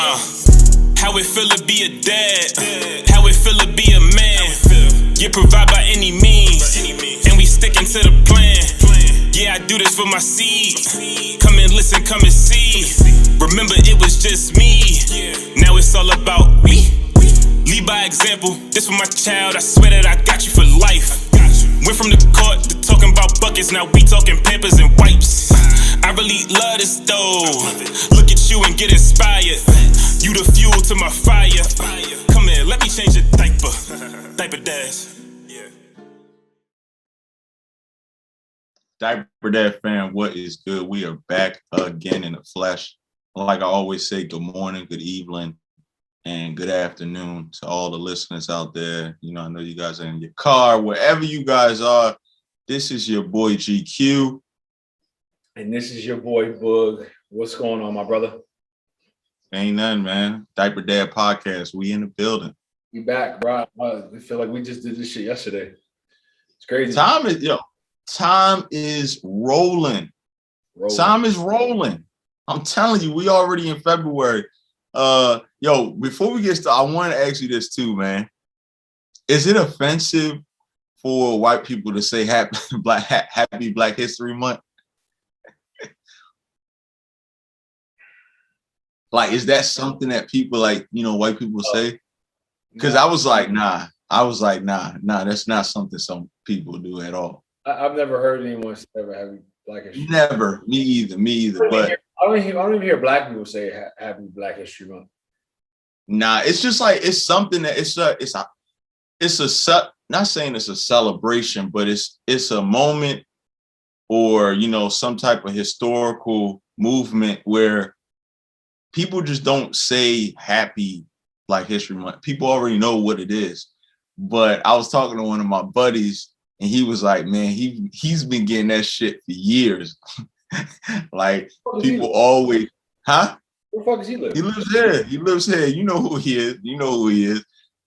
How it feel to be a dad, how it feel to be a man. You provide by any means, and we sticking to the plan. Yeah, I do this for my seed. Come and listen, come and see. Remember, it was just me. Now it's all about me. Lead by example. This for my child. I swear that I got you for life. Went from the court to talking about buckets. Now we talking Pampers and wipes. I really love this though. Look at you and get inspired. You the fuel to my fire. Come here, let me change your diaper. Diaper dash. Diaper Dad fam, what is good? We are back again in the flesh. Like I always say, good morning, good evening, and good afternoon to all the listeners out there. You know, I know you guys are in your car, wherever you guys are. This is your boy GQ. And this is your boy Boog. What's going on, my brother? Ain't nothing, man. Diaper Dad podcast. We in the building. You back, bro. I feel like we just did this shit yesterday. It's crazy. Time is rolling. Time is rolling. I'm telling you, we already in February. Before we get started, I want to ask you this too, man. Is it offensive for white people to say happy Black History Month? Like, is that something that people white people say? Because I was like, nah, that's not something some people do at all. I've never heard anyone say ever happy Black History Month. Never. Me either. But I don't even hear black people say happy Black History Month. Nah, it's just like it's something that not saying it's a celebration, but it's a moment or some type of historical movement where people just don't say happy Black History Month. People already know what it is. But I was talking to one of my buddies and he was like, man, he's been getting that shit for years. Like people always, huh? Where the fuck does he live? He lives here. You know who he is.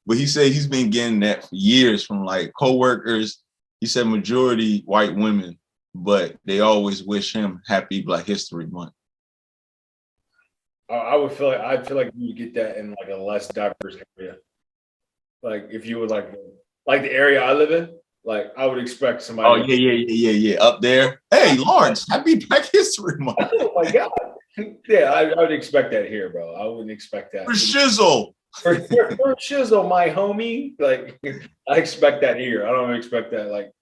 But he said he's been getting that for years from like coworkers. He said majority white women, but they always wish him happy Black History Month. I feel like you would get that in like a less diverse area. Like if you were like the area I live in, like I would expect somebody. Oh yeah. Up there. Hey, Lawrence, happy Black History Month. Oh my God. Yeah, I would expect that here, bro. I wouldn't expect that. For shizzle. For shizzle, my homie. Like I expect that here. I don't expect that like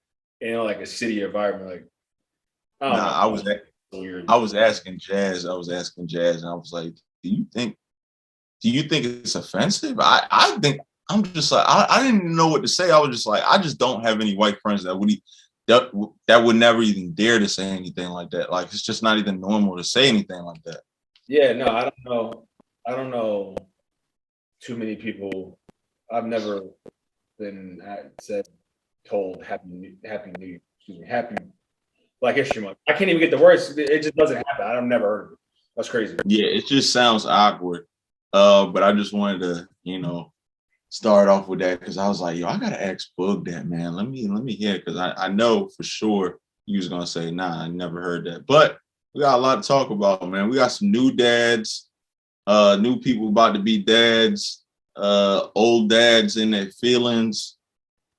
like a city environment. Like I was asking Jazz, and I was like, do you think it's offensive? I think I'm just like I didn't even know what to say. I was just like, I just don't have any white friends that would never even dare to say anything like that. Like it's just not even normal to say anything like that. Yeah, no, I don't know too many people. I've never been told happy Black History Month. I can't even get the words. It just doesn't happen. I've never heard of it. That's crazy. Yeah, it just sounds awkward. But I just wanted to, start off with that because I was like, I gotta ask Boog that, man. Let me hear because I know for sure you was gonna say, nah, I never heard that. But we got a lot to talk about, man. We got some new dads, new people about to be dads, old dads in their feelings.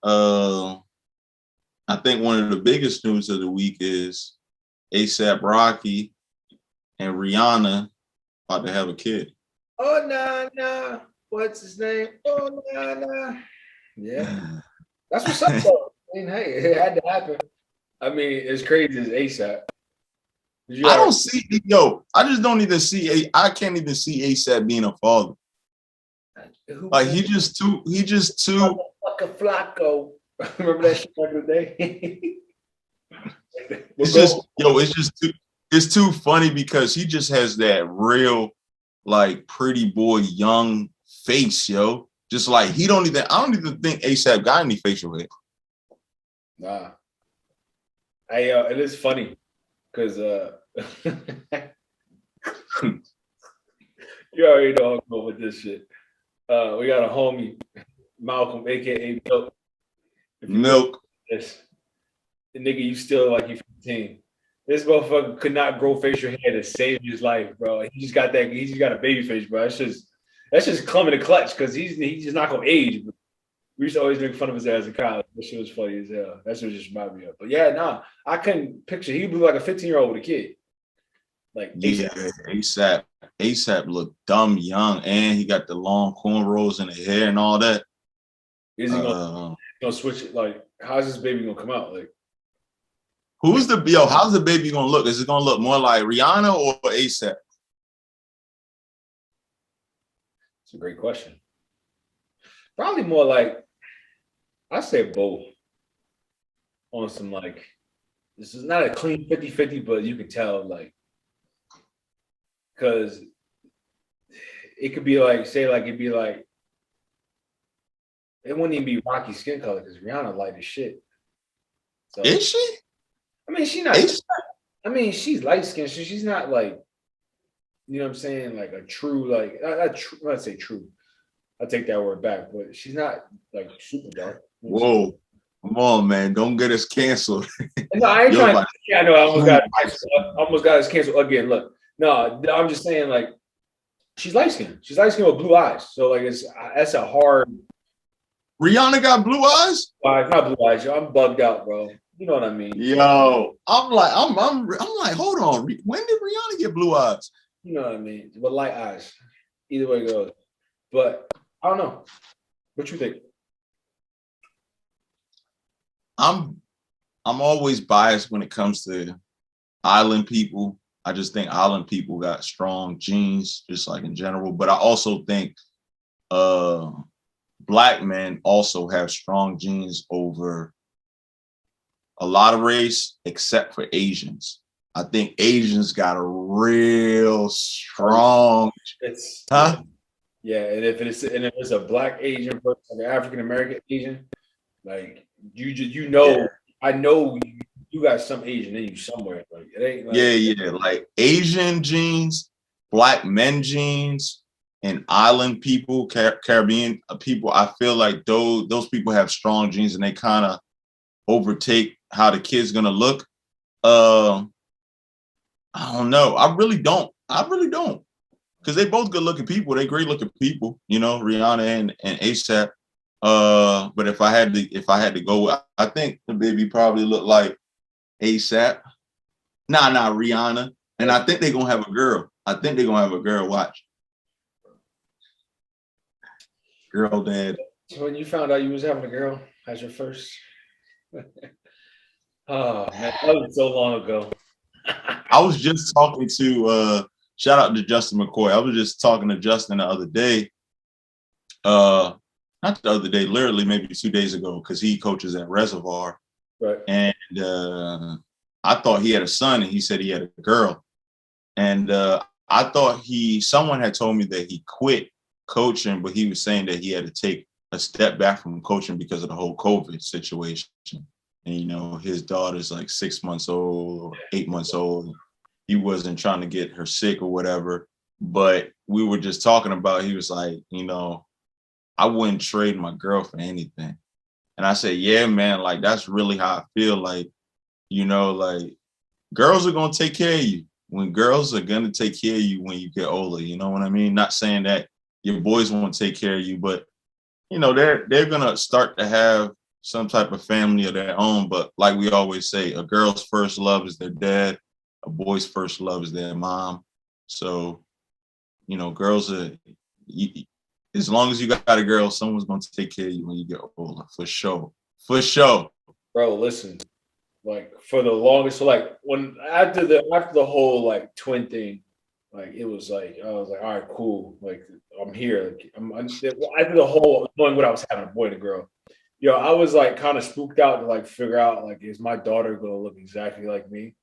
I think one of the biggest news of the week is A$AP Rocky and Rihanna about to have a kid. Oh, nah. What's his name? Oh, nah. Yeah. That's what's up, though. I mean, hey, it had to happen. I mean, as crazy as A$AP. I just don't even see I can't even see A$AP being a father. Like he just too like a Flacco. Remember that shit back in the day? It's too funny because he just has that real like pretty boy young face, yo. Just like I don't even think A$AP got any facial hair. Nah. It is funny because you already know I'm going with this shit. We got a homie, Malcolm, aka Milk. Milk. This the nigga you still like you 15. This motherfucker could not grow facial hair to save his life, bro. He just got that. He just got a baby face, bro. That's just clumsy the clutch because he's just not gonna age. We used to always make fun of his ass in college. That shit was funny as hell. That's what it just reminded me of. But yeah, nah, I couldn't picture. He would be like a 15-year-old with a kid. Like ASAP. ASAP looked dumb young, and he got the long cornrows in the hair and all that. Is he gonna switch it? Like, how's this baby gonna come out? Like, how's the baby gonna look? Is it gonna look more like Rihanna or ASAP? It's a great question. Probably more like, I say both. On some like, this is not a clean 50-50, but you can tell like, because it could be like, say like it'd be like, it wouldn't even be rocky skin color because Rihanna light as shit. So, is she? I mean, she's not. I mean, she's light skinned. She's not like, you know what I'm saying, like a true like. Let's say true. I take that word back, but she's not like super dark. Whoa, come on, man! Don't get us canceled. No, I ain't trying. Yeah, I know. I almost got us canceled again. Look, no, I'm just saying like, she's light skinned. She's light skinned with blue eyes. So like, that's a hard. Rihanna got blue eyes? Not blue eyes. I'm bugged out, bro. You know what I mean? Yo, I'm like, hold on. When did Rihanna get blue eyes? You know what I mean? But light eyes. Either way it goes. But I don't know. What you think? I'm always biased when it comes to island people. I just think island people got strong genes, just like in general. But I also think Black men also have strong genes over a lot of race, except for Asians. I think Asians got a real strong. Yeah, and if it's a Black Asian person, like an African American Asian, like you know, yeah. I know you got some Asian in you somewhere. Like it ain't. Like, like Asian genes, Black men genes, and island people, Caribbean people. I feel like those people have strong genes, and they kind of overtake how the kid's gonna look. I don't know. I really don't. Because they both good looking people. They great looking people, you know, Rihanna and ASAP. But if I had to go, I think the baby probably looked like ASAP. Nah, Rihanna. And I think they're gonna have a girl. Watch. Girl dad. So when you found out you was having a girl as your first. Oh man, that was so long ago. I was just talking to shout out to Justin McCoy. I was just talking to Justin the other day. Not the other day, literally maybe 2 days ago, because he coaches at Reservoir. Right. And I thought he had a son, and he said he had a girl. And I thought someone had told me that he quit coaching, but he was saying that he had to take a step back from coaching because of the whole COVID situation. And, you know, his daughter's like 6 months old or 8 months old. He wasn't trying to get her sick or whatever. But we were just talking about, he was like, you know, I wouldn't trade my girl for anything. And I said, yeah, man, like, that's really how I feel. Like, you know, like, girls are going to take care of you. When girls are going to take care of you when you get older, you know what I mean? Not saying that your boys won't take care of you, but, you know, they're going to start to have some type of family of their own. But like we always say, a girl's first love is their dad. A boy's first love is their mom. So, you know, girls are, as long as you got a girl, someone's going to take care of you when you get older, for sure. For sure. Bro, listen, like for the longest, so like when after the whole like twin thing, like it was like, I was like, all right, cool. Like I'm here. Like, after the whole knowing what I was having, a boy and a girl. Yo, I was like kind of spooked out to like figure out like, is my daughter gonna look exactly like me?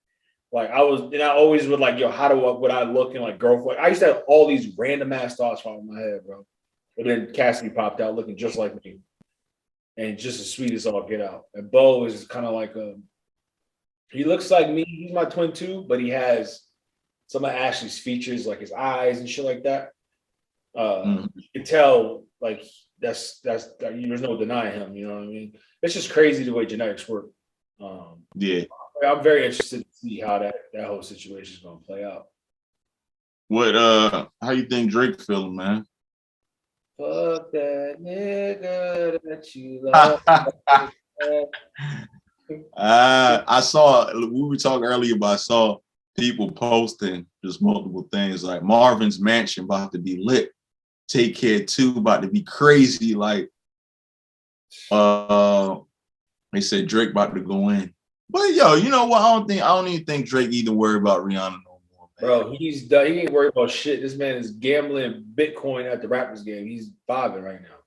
Like I always would like, yo, would I look in like girlfriend? I used to have all these random ass thoughts in my head, bro. But then Cassidy popped out looking just like me, and just as sweet as all get out. And Bo is kind of like he looks like me. He's my twin too, but he has some of Ashley's features, like his eyes and shit like that. You can tell like. There's no denying him, you know what I mean? It's just crazy the way genetics work. Yeah. I'm very interested to see how that whole situation is going to play out. What how you think Drake feeling, man? Fuck that nigga that you love. I saw we were talking earlier, but I saw people posting just multiple things like Marvin's mansion about to be lit. Take Care 2 about to be crazy. Like they said Drake about to go in. But yo, you know what? I don't even think Drake even worry about Rihanna no more, man. Bro, he's done. He ain't worried about shit. This man is gambling Bitcoin at the Raptors game. He's vibing right now.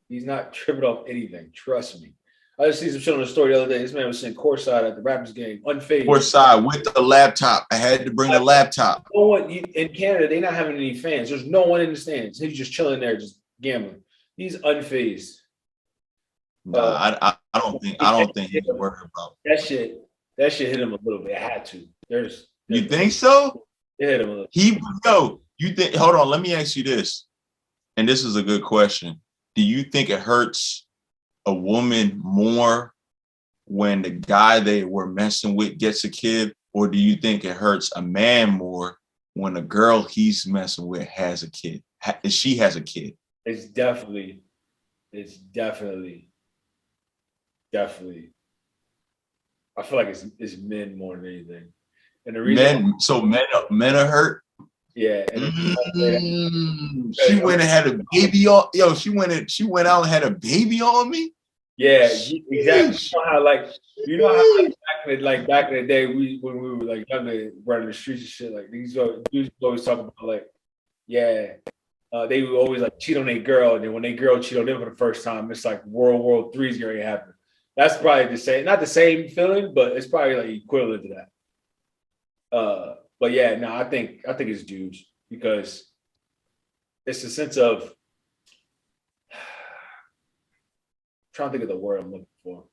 He's not tripping off anything. Trust me. I just see some shit on the story the other day. This man was sitting courtside at the Raptors game, unfazed. Courtside with the laptop. I had to bring the laptop. No one in Canada, they're not having any fans. There's no one in the stands. He's just chilling there, just gambling. He's unfazed. Nah, I don't think he's worried about that shit. That shit hit him a little bit. It had to. You think so? It hit him a little. You think? Hold on. Let me ask you this, and this is a good question. Do you think it hurts a woman more when the guy they were messing with gets a kid, or do you think it hurts a man more when a girl he's messing with has a kid? She has a kid. It's definitely. I feel like it's men more than anything. And the reason men are hurt. Yeah. She went and had a baby on. Yo, she went out and had a baby on me. Yeah, exactly. You know how back in the day, when we were like younger, running the streets and shit, like these dudes always talk about like, yeah, they would always like cheat on their girl, and then when their girl cheat on them for the first time, it's like World War III is going to happen. That's probably the same, not the same feeling, but it's probably like equivalent to that. But yeah, no, I think it's dudes because it's a sense of I'm trying to think of the word I'm looking for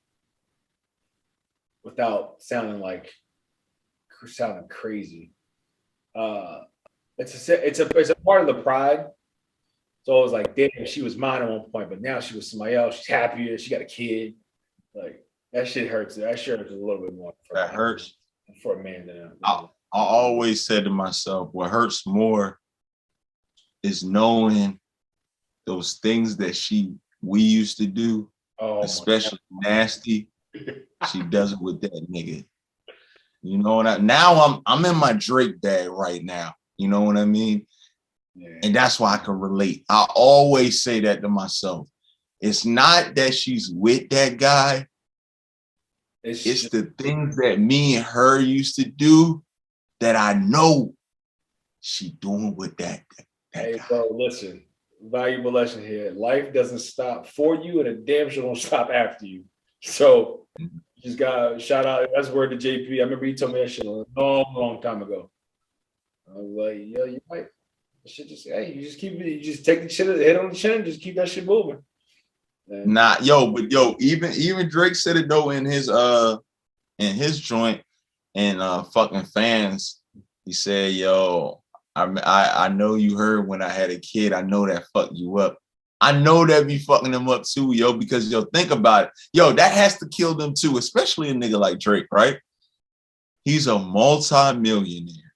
without sounding crazy. It's a part of the pride. So I was like, damn, she was mine at one point, but now she was somebody else. She's happier. She got a kid. Like that shit hurts. That shit hurts a little bit more. That hurts for a man than I always said to myself, what hurts more is knowing those things that we used to do, especially nasty. She does it with that nigga. You know what now I'm in my Drake bag right now. You know what I mean? Yeah. And that's why I can relate. I always say that to myself. It's not that she's with that guy. It's the things that me and her used to do that I know she doing with that hey, guy. Bro, listen. Valuable lesson here. Life doesn't stop for you, and a damn sure don't stop after you. So just got shout out. That's word to JP. I remember he told me that shit a long time ago. I was like, yo, you might. Shit just you just take the shit hit on the chin, just keep that shit moving. But even Drake said it though in his joint and fucking fans. He said, yo, I know you heard when I had a kid, I know that fucked you up. I know that be fucking them up too, yo, because yo, think about it. Yo, that has to kill them too, especially a nigga like Drake, right? He's a multi-millionaire,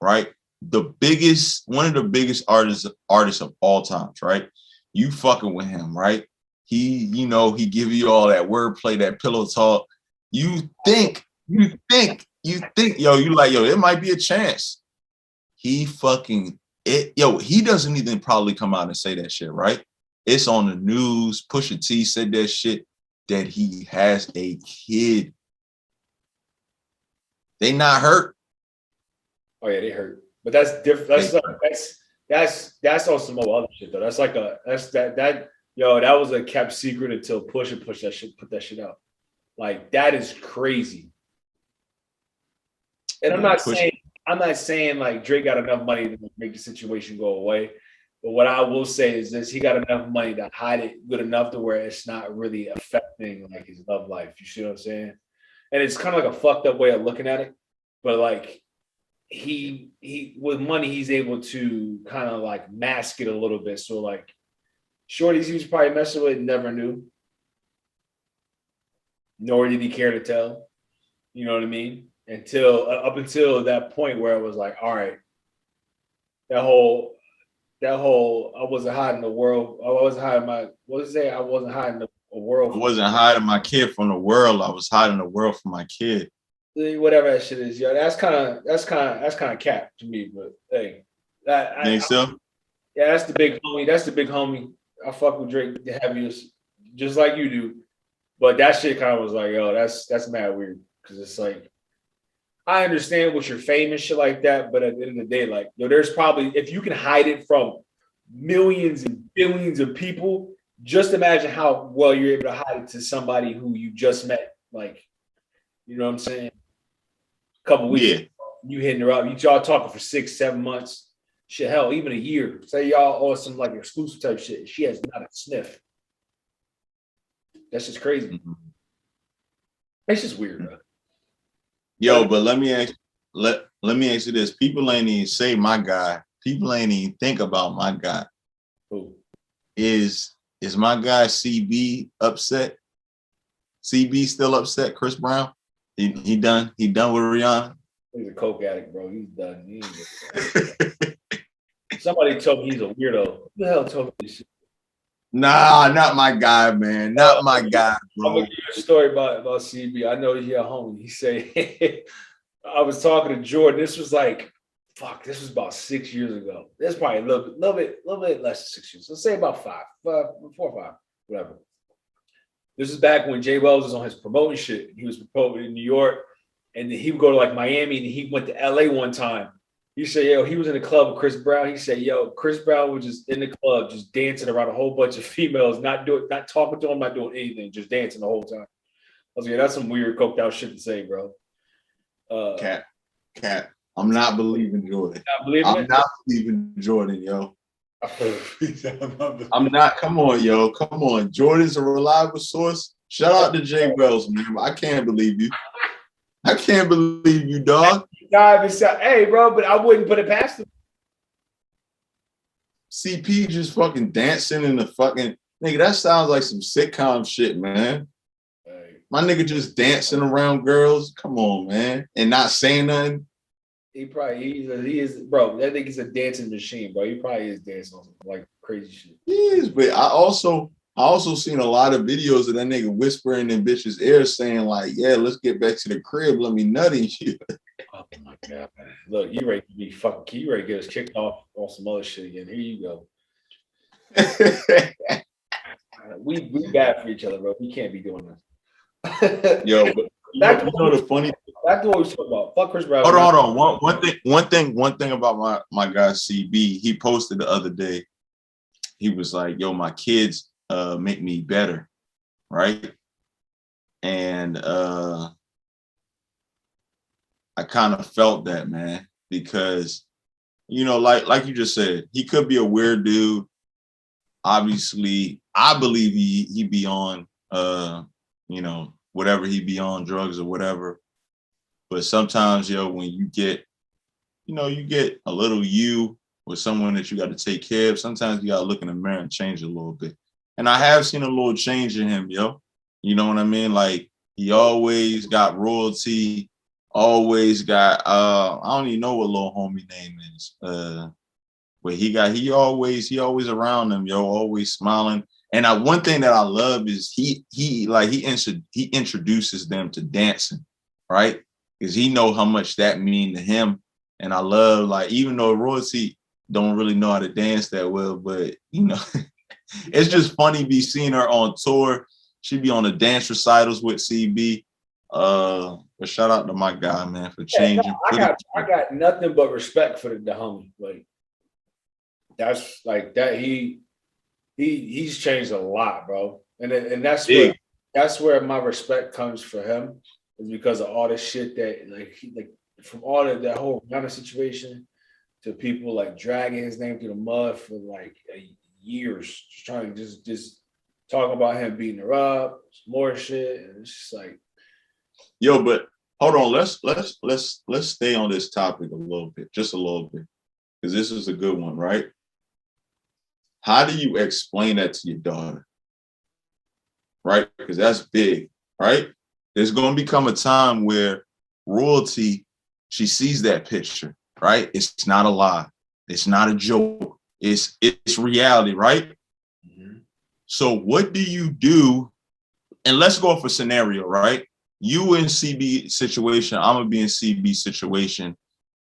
right? One of the biggest artists of all times, right? You fucking with him, right? He give you all that wordplay, that pillow talk. You think, yo, you like, yo, it might be a chance. He doesn't even probably come out and say that shit, right? It's on the news. Pusha T said that shit, that he has a kid. They not hurt. Oh yeah, they hurt. But that's different. That's on some other shit though. That's like that was a kept secret until put that shit out. Like that is crazy. And I'm not saying like Drake got enough money to make the situation go away. But what I will say is this: he got enough money to hide it good enough to where it's not really affecting like his love life. You see what I'm saying? And it's kind of like a fucked up way of looking at it. But like he with money, he's able to kind of like mask it a little bit. So like shorties he was probably messing with never knew. Nor did he care to tell. You know what I mean? Until up until that point where it was like, all right, that whole I wasn't hiding the world. I wasn't hiding my what was it? I wasn't hiding a world I from wasn't hiding my kid from the world. I was hiding the world from my kid. whatever that shit is. Yeah, that's kind of cap to me. But hey, Think so? yeah, that's the big homie. That's the big homie. I fuck with Drake the heaviest, just like you do. But that shit kind of was like, yo, that's mad weird because it's like I understand what you're fame and shit like that, but at the end of the day, like, yo, there's probably if you can hide it from millions and billions of people, just imagine how well you're able to hide it to somebody who you just met. Like, you know what I'm saying? A couple weeks Yeah. ago, you hitting her up, y'all talking for 6-7 months, shit, hell, even a year. Say y'all on some like exclusive type shit. She has not a sniff. That's just crazy. Mm-hmm. It's just weird, bro. Yo, but let me ask you this. People ain't even say my guy. People ain't even think about my guy. Who? Is my guy CB upset? CB still upset? Chris Brown? He done with Rihanna? He's a coke addict, bro. He's done. Somebody told me he's a weirdo. Who the hell told me this shit? Nah, not my guy, man. Not my guy, I'm bro. gonna give you a story about CB. I know he's your homie. He say I was talking to Jordan. This was like, this was about 6 years ago. That's probably a little bit less than 6 years. Let's say about 4 or 5, whatever. This is back when Jay Wells was on his promoting shit. He was promoting in New York, and then he would go to like Miami, and he went to LA one time. He said, yo, he was in the club with Chris Brown. He said, yo, Chris Brown was just in the club, just dancing around a whole bunch of females, not talking to him, not doing anything, just dancing the whole time. I was like, that's some weird coked out shit to say, bro. Cat. I'm not believing Jordan. I'm not believing Jordan, yo. I'm not. Come on, yo. Come on. Jordan's a reliable source. Shout out to Jay Wells, man. I can't believe you. I can't believe you, dog. Hey, bro, but I wouldn't put it past him. CP just fucking dancing in the fucking nigga. That sounds like some sitcom shit, man. Hey. My nigga just dancing around girls. Come on, man, and not saying nothing. He is, bro. That nigga's a dancing machine, bro. He probably is dancing on some like crazy shit. He is, but I also seen a lot of videos of that nigga whispering in bitches' ear saying like, yeah, let's get back to the crib. Let me nut in you. Oh my God, man. Look, you ready to be fucking, you ready to get us kicked off on some other shit again. Here you go. we bad for each other, bro. We can't be doing this. Yo, but you know the funny back to what we was talking about. Fuck Chris Brown. Hold on. One thing about my guy CB, he posted the other day. He was like, yo, my kids make me better, right? And I kind of felt that, man, because you know, like you just said, he could be a weird dude. Obviously, I believe he be on you know, whatever he be on, drugs or whatever. But sometimes, yo, when you get a little you with someone that you got to take care of, sometimes you got to look in the mirror and change a little bit. And I have seen a little change in him, yo. You know what I mean? Like, he always got royalty, always got, I don't even know what little homie name is. But he always around them, yo, always smiling. And one thing that I love is he introduces them to dancing, right? Because he know how much that mean to him. And I love, like, even though royalty don't really know how to dance that well, but you know, it's just funny be seeing her on tour. She be on the dance recitals with CB. But shout out to my guy, man, for changing. I got nothing but respect for the homie. Like, that's like that. He's changed a lot, bro. And that's where my respect comes for him, is because of all the shit that like from all of that whole Rihanna situation to people like dragging his name through the mud for like years, just trying to just talking about him beating her up, more shit, and it's just like, yo, but hold on, let's stay on this topic a little bit, just a little bit, because this is a good one, right? How do you explain that to your daughter? Right? Because that's big, right? There's going to become a time where royalty, she sees that picture, right? It's not a lie. It's not a joke. It's reality, right? Mm-hmm. So what do you do? And let's go for scenario, right? You in CB situation, I'm gonna be in CB situation.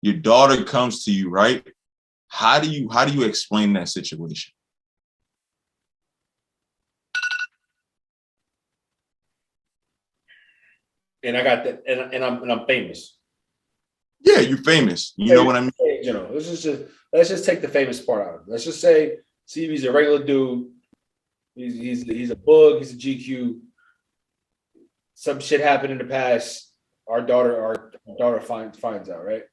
Your daughter comes to you, right? How do you explain that situation? And I got that, and I'm famous. Yeah, you're famous. You know what I mean? You know, let's just take the famous part out of it. Let's just say CB's a regular dude. He's a Boog. He's a GQ. Some shit happened in the past. Our daughter finds out, right?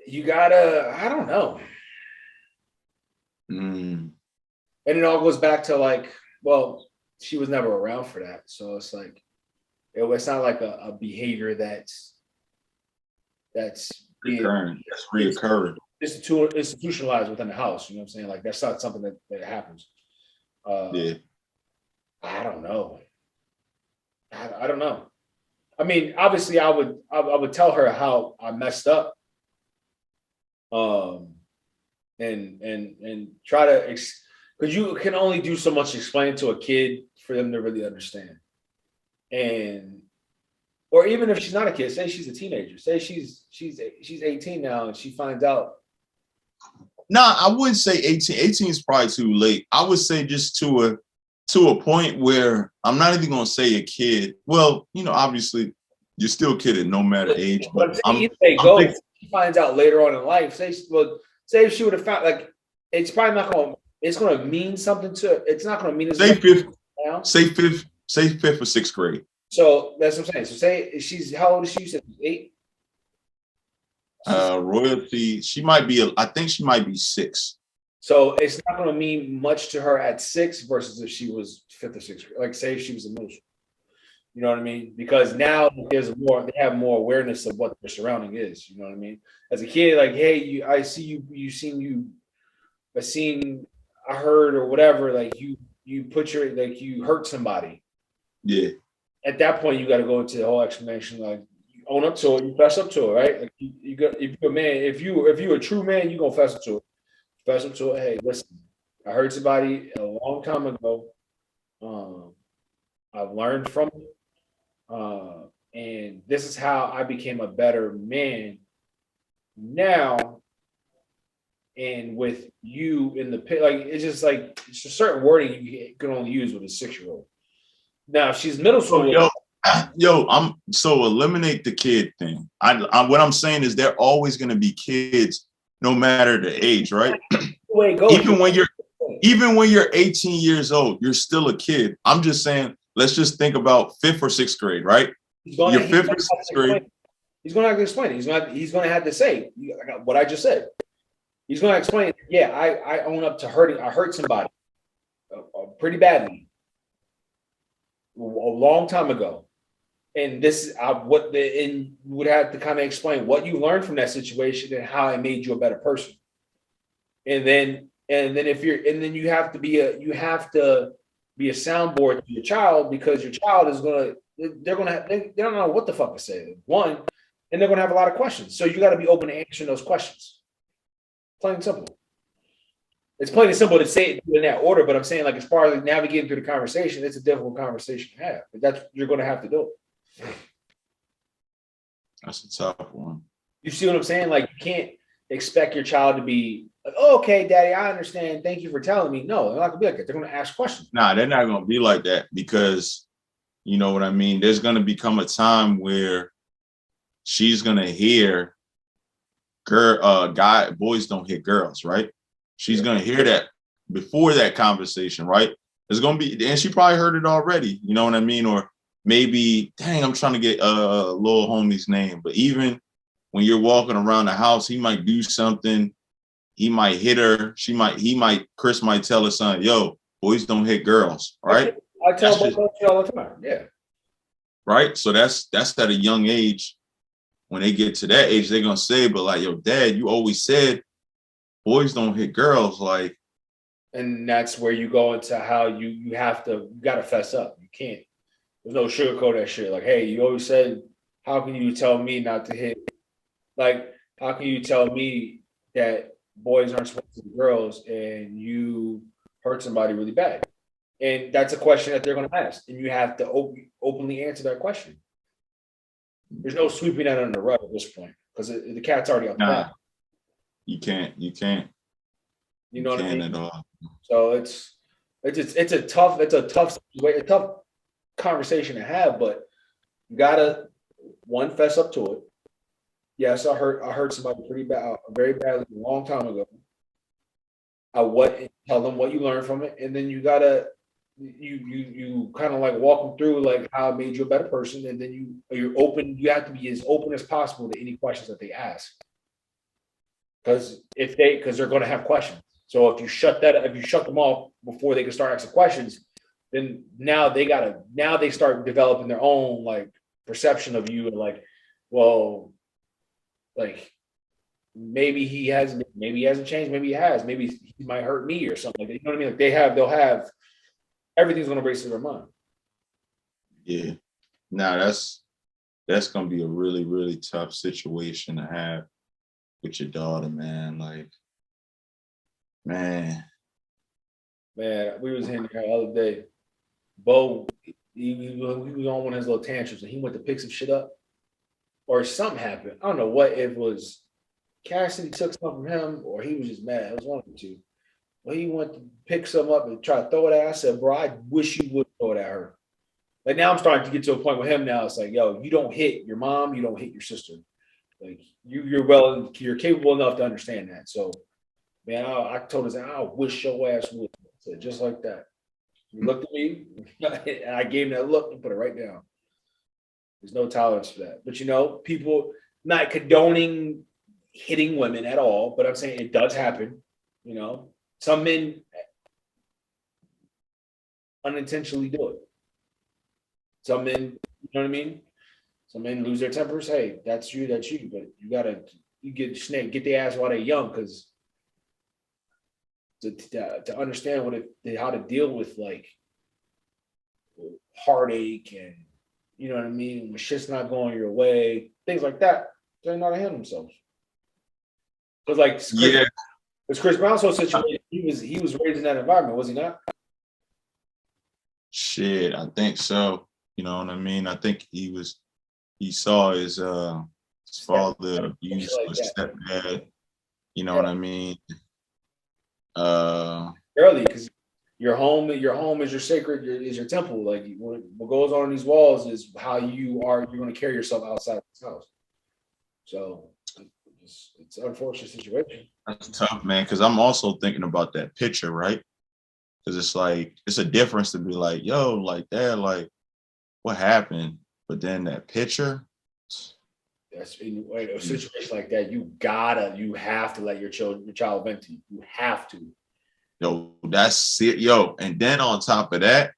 You gotta, I don't know. And it all goes back to like, well, she was never around for that, so it's like, it's not like a behavior that's recurring. That's reoccurring. It's institutionalized within the house. You know what I'm saying? Like that's not something that happens. Yeah. I don't know. I don't know. I mean, obviously, I would tell her how I messed up, and try to because you can only do so much explaining to a kid for them to really understand, or even if she's not a kid, say she's a teenager, say she's 18 now and she finds out. Nah, I wouldn't say 18. 18 is probably too late. I would say just to a point where I'm not even gonna say a kid. Well, you know, obviously you're still a kid at no matter age. But she finds out later on in life. Say if she would have found, like, it's probably not going. It's going to mean something to. It's not going to mean. Say fifth. Now. Say fifth or sixth grade. So that's what I'm saying. So say she's, how old is she? You said 8. Royalty. She might be. I think she might be 6. So it's not going to mean much to her at 6 versus if she was 5th or 6th grade. Like say if she was in middle school. You know what I mean? Because now they have more awareness of what their surrounding is. You know what I mean? As a kid, like, hey, I see you, I heard or whatever, like you put your, like you hurt somebody. Yeah. At that point, you got to go into the whole explanation, like you own up to it, you fess up to it, right? Like you got, if you're a man, if you're a true man, you gonna fess up to it. Fess up to it. Hey, listen, I hurt somebody a long time ago. I've learned from it. And this is how I became a better man now. And with you in the pit, like it's just like it's a certain wording you can only use with a 6-year-old. Now, if she's middle school, eliminate the kid thing. What I'm saying is they're always going to be kids, no matter the age, right? Even when you're 18 years old, you're still a kid. I'm just saying. Let's just think about 5th or 6th grade, right? You're 5th or 6th grade. He's going to have to explain it. He's going to have to say what I just said. He's going to explain, yeah, I own up to hurting. I hurt somebody pretty badly a long time ago. And this is and would have to kind of explain what you learned from that situation and how it made you a better person. And then you have to be a soundboard to your child, because your child is they don't know what the fuck to say. One, and they're gonna have a lot of questions. So you got to be open to answering those questions. Plain and simple. It's plain and simple to say it in that order, but I'm saying, like, as far as navigating through the conversation, it's a difficult conversation to have. But you're gonna have to do it. That's a tough one. You see what I'm saying? Like, you can't expect your child to be like, oh, okay, daddy, I understand. Thank you for telling me. No, they're not gonna be like that. They're gonna ask questions. Nah, they're not gonna be like that, because you know what I mean? There's gonna become a time where she's gonna hear boys don't hit girls, right? She's gonna hear that before that conversation, right? There's gonna be, and she probably heard it already, you know what I mean? Or maybe, dang, I'm trying to get a little homie's name, but even when you're walking around the house, he might do something. He might hit her. Chris might tell her son, yo, boys don't hit girls, right? I tell both all the time, yeah. Right? So that's at a young age. When they get to that age, they're going to say, but like, yo, dad, you always said boys don't hit girls. Like, and that's where you go into how you got to fess up. You can't. There's no sugarcoat that shit. Like, hey, you always said, how can you tell me not to hit? Like, how can you tell me that boys aren't supposed to be girls and you hurt somebody really bad? And that's a question that they're going to ask, and you have to openly answer that question. There's no sweeping that under the rug at this point because the cat's already out the bag. You can't. You know what I mean? At all. So it's a tough conversation to have, but you gotta fess up to it. Yes, I hurt somebody very badly a long time ago. Tell them what you learned from it, and then you gotta you kind of like walk them through like how it made you a better person, and then you're open. You have to be as open as possible to any questions that they ask, because they're going to have questions. So if you shut them off before they can start asking questions, then now they start developing their own like perception of you, and like, well, like maybe he hasn't changed, maybe he has, maybe he might hurt me or something like that. You know what I mean? Like they'll have everything's going to race to their mind. Yeah. Now that's going to be a really, really tough situation to have with your daughter, man. Like, man, we was in there the other day. Bo, he was on one of his little tantrums, and he went to pick some shit up, or something happened. I don't know what it was. Cassidy took something from him, or he was just mad. It was one of the two. Well, he went to pick some up and try to throw it at her. I said, bro, I wish you would throw it at her. Like, now I'm starting to get to a point with him now. It's like, yo, you don't hit your mom, you don't hit your sister. Like, you're capable enough to understand that. So, man, I told her, I wish your ass would. I said, just like that. He looked at me, and I gave him that look and put it right down. There's no tolerance for that. But, people not condoning hitting women at all, but I'm saying it does happen. Some men unintentionally do it. Some men, you know what I mean? Some men lose their tempers. Hey, that's you. But you get their ass while they're young, because to understand how to deal with like heartache and, you know what I mean, when shit's not going your way, things like that, they're not to handle themselves. Because Chris Brown's whole situation, he was raised in that environment, was he not? Shit, I think so. You know what I mean? I think he saw his father abuse his stepdad. You know what I mean? Early, because your home is your sacred, is your temple. Like, what goes on these walls is how you're going to carry yourself outside this house. So it's an unfortunate situation. That's tough, man, because I'm also thinking about that picture, right? Because it's like, it's a difference to be like, yo, like that, like, what happened? But then that picture. That's in a situation like that, you have to let your child vent to you. You have to. Yo, that's it, yo. And then on top of that,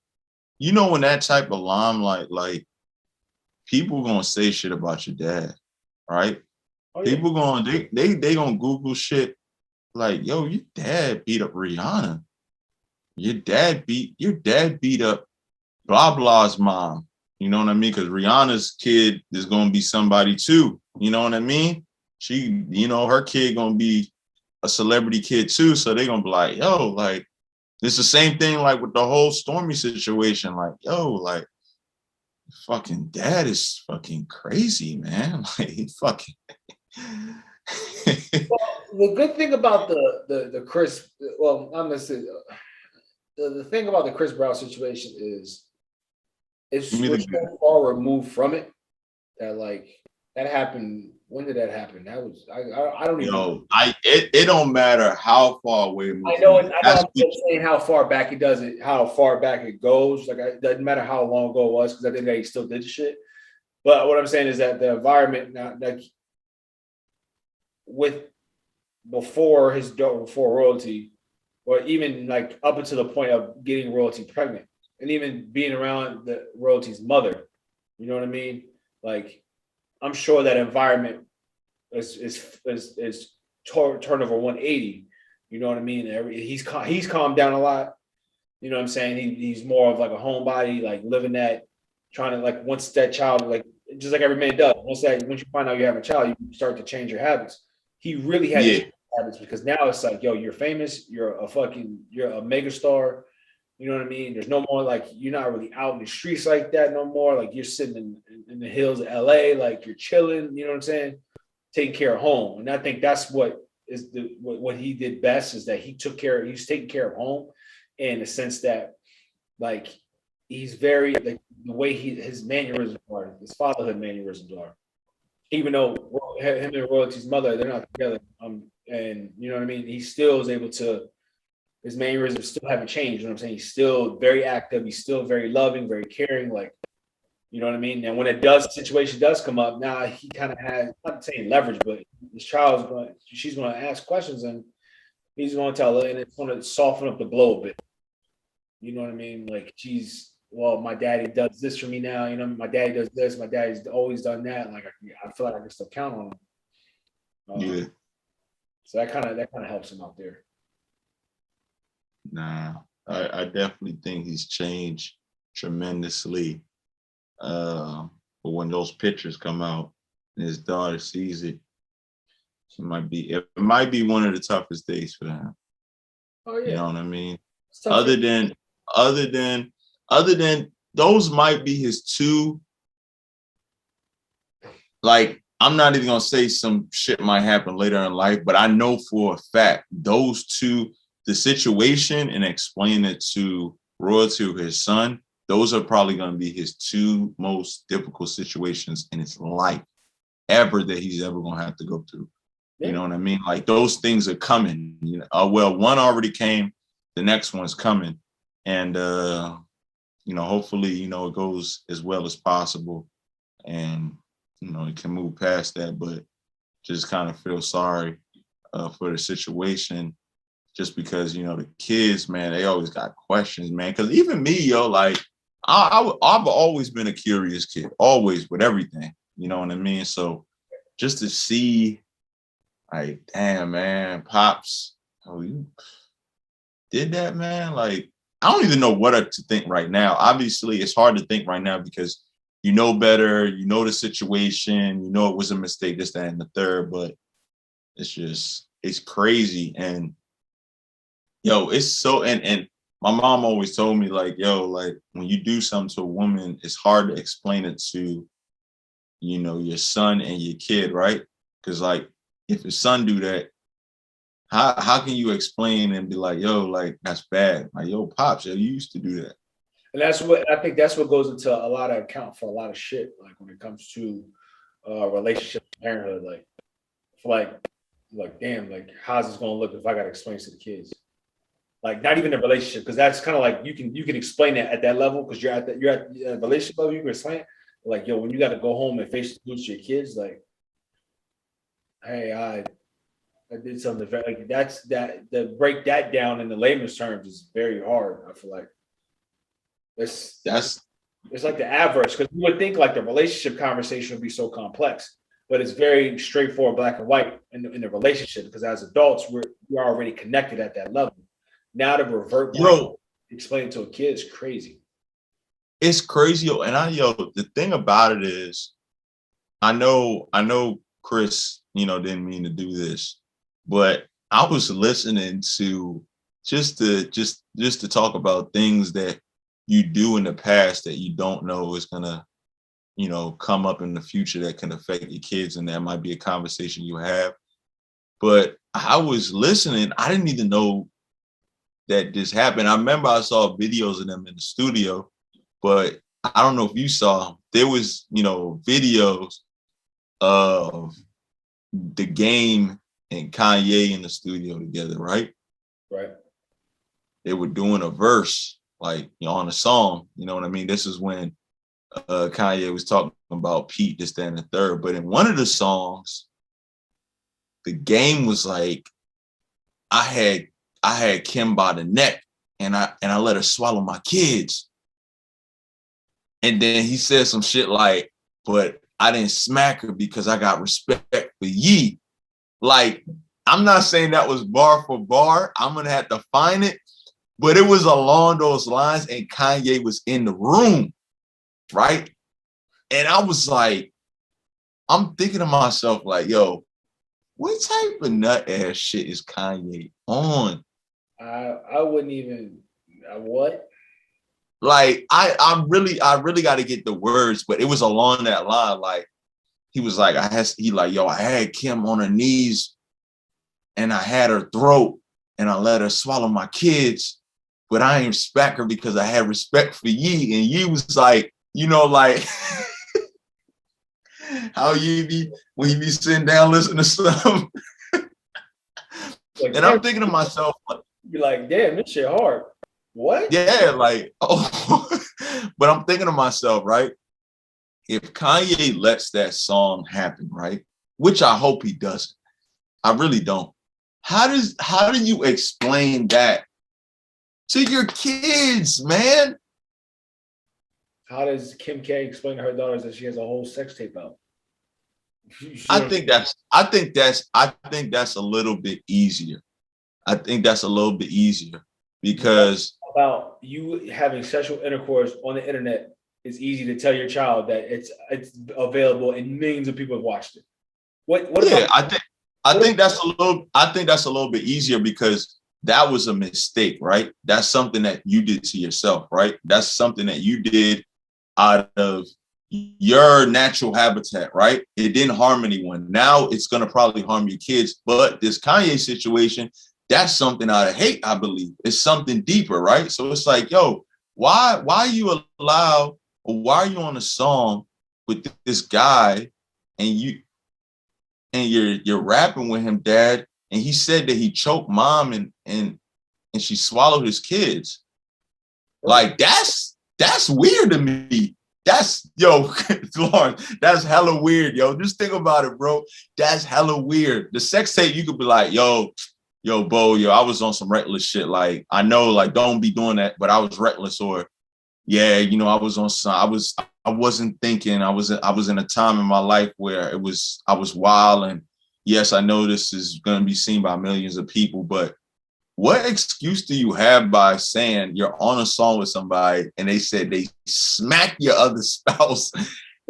when that type of limelight, like, people gonna say shit about your dad, right? Oh, yeah. People they gonna Google shit like, yo, your dad beat up Rihanna. Your dad beat up blah blah's mom. You know what I mean? Because Rihanna's kid is gonna be somebody too. You know what I mean? She, her kid gonna be a celebrity kid too. So they gonna be like, yo, like, it's the same thing like with the whole Stormy situation. Like, yo, like, fucking dad is fucking crazy, man. Like, he fucking. Well, the good thing about the Chris, well, I'm gonna say the thing about the Chris Brown situation is it's so far removed from it that, like, that happened. When did that happen? That was I don't even know. It don't matter how far away. I know. I'm not saying how far back it does it, how far back it goes. Like, it doesn't matter how long ago it was, because I think they still did the shit. But what I'm saying is that the environment now, like, before royalty, or even like up until the point of getting royalty pregnant, and even being around the royalty's mother, you know what I mean? Like, I'm sure that environment is turnover 180. You know what I mean? He's calmed down a lot. You know what I'm saying? He's more of like a homebody, like living that trying to like once that child like just like every man does. Once you find out you have a child, you start to change your habits. He really had to Yeah. change habits because now it's like, yo, you're famous, you're a mega star. You know what I mean? There's no more like you're not really out in the streets like that no more. Like you're sitting in the hills of LA, like you're chilling, you know what I'm saying? Taking care of home. And I think that's what is what he did best is that he's taking care of home in the sense that like he's very like the way his mannerisms are, his fatherhood mannerisms are. Even though him and Royalty's mother, they're not together. And you know what I mean? He still is able to his mannerisms still haven't changed. You know what I'm saying? He's still very active, he's still very loving, very caring, like you know what I mean? And when situation does come up, now he kind of has not saying leverage, but his she's going to ask questions and he's going to tell her, and it's going to soften up the blow a bit. You know what I mean? Like well, my daddy does this for me now. You know, my daddy does this. My daddy's always done that. Like I feel like I can still count on him. Yeah. So that kind of helps him out there. Nah, I definitely think he's changed tremendously. But when those pictures come out and his daughter sees it, it might be one of the toughest days for them. Oh yeah. You know what I mean? Other than those might be his two. Like, I'm not even gonna say some shit might happen later in life, but I know for a fact those two, the situation and explain it to Royalty, his son, those are probably going to be his two most difficult situations in his life ever that he's ever going to have to go through. Yeah. You know what I mean? Like those things are coming. You know, well, one already came, the next one's coming, and you know, hopefully, you know, it goes as well as possible, and you know, it can move past that. But just kind of feel sorry for the situation. Just because, you know, the kids, man, they always got questions, man. Because even me, yo, like, I've always been a curious kid, always with everything. You know what I mean? So just to see, like, damn, man, Pops, oh, you did that, man? Like, I don't even know what to think right now. Obviously, it's hard to think right now because you know better, you know the situation, you know it was a mistake, this, that, and the third, but it's crazy. And yo, it's so, and my mom always told me, like, yo, like when you do something to a woman, it's hard to explain it to, you know, your son and your kid, right? Because like if your son do that, how can you explain and be like, yo, like that's bad? Like, yo, Pops, yo, you used to do that. And that's what I think that's what goes into a lot of account for a lot of shit, like when it comes to relationship parenthood, like damn, like how's this gonna look if I gotta explain to the kids? Like not even a relationship, because that's kind of like you can explain that at that level because you're at a relationship level, you can explain it. Like, yo, when you got to go home and face the truth to your kids, like, hey, I did something like that's that to break that down in the layman's terms is very hard. I feel like it's like the adverse, because you would think like the relationship conversation would be so complex, but it's very straightforward, black and white in the relationship, because as adults we're already connected at that level. Now to revert back, explain it to a kid is crazy. It's crazy, and the thing about it is, I know Chris, you know, didn't mean to do this, but I was listening to just to talk about things that you do in the past that you don't know is gonna, you know, come up in the future that can affect your kids, and that might be a conversation you have. But I was listening, I didn't even know that this happened. I remember I saw videos of them in the studio, but I don't know if you saw, there was, you know, videos of the Game and Kanye in the studio together, right? Right. They were doing a verse, like, you know, on a song, you know what I mean? This is when Kanye was talking about Pete, this, that, and the third. But in one of the songs, the Game was like, I had Kim by the neck and I let her swallow my kids. And then he said some shit like, but I didn't smack her because I got respect for Ye. Like, I'm not saying that was bar for bar. I'm going to have to find it. But it was along those lines, and Kanye was in the room. right? And I was like, I'm thinking to myself, like, yo, what type of nut ass shit is Kanye on? I wouldn't even what? Like, I really got to get the words, but it was along that line. Like, he was like, I had Kim on her knees and I had her throat and I let her swallow my kids, but I ain't respect her because I had respect for Ye. And Ye was like, like how you be when you be sitting down listening to stuff. Like, and I'm thinking to myself, be like, damn, this shit hard. What? Yeah, like, oh, but I'm thinking to myself, right? If Kanye lets that song happen, right? Which I hope he doesn't. I really don't. How do you explain that to your kids, man? How does Kim K explain to her daughters that she has a whole sex tape out? I think that's a little bit easier. I think that's a little bit easier because about you having sexual intercourse on the internet, it's easy to tell your child that it's available and millions of people have watched it. What yeah, about, I think that's a little bit easier because that was a mistake, right? That's something that you did to yourself, right? That's something that you did out of your natural habitat, right? It didn't harm anyone. Now it's going to probably harm your kids. But this Kanye situation, that's something out of hate, I believe. It's something deeper, right? So it's like, yo, why you allow, or why are you on a song with this guy and you're rapping with him, dad, and he said that he choked mom and she swallowed his kids. Like that's weird to me. That's Lawrence, that's hella weird, yo. Just think about it, bro. That's hella weird. The sex tape, you could be like, yo, Bo, I was on some reckless shit. Like, I know, like, don't be doing that, but I was reckless. Or, yeah, I was on some, I wasn't thinking. I was in a time in my life where I was wild. And yes, I know this is going to be seen by millions of people, but what excuse do you have by saying you're on a song with somebody and they said they smack your other spouse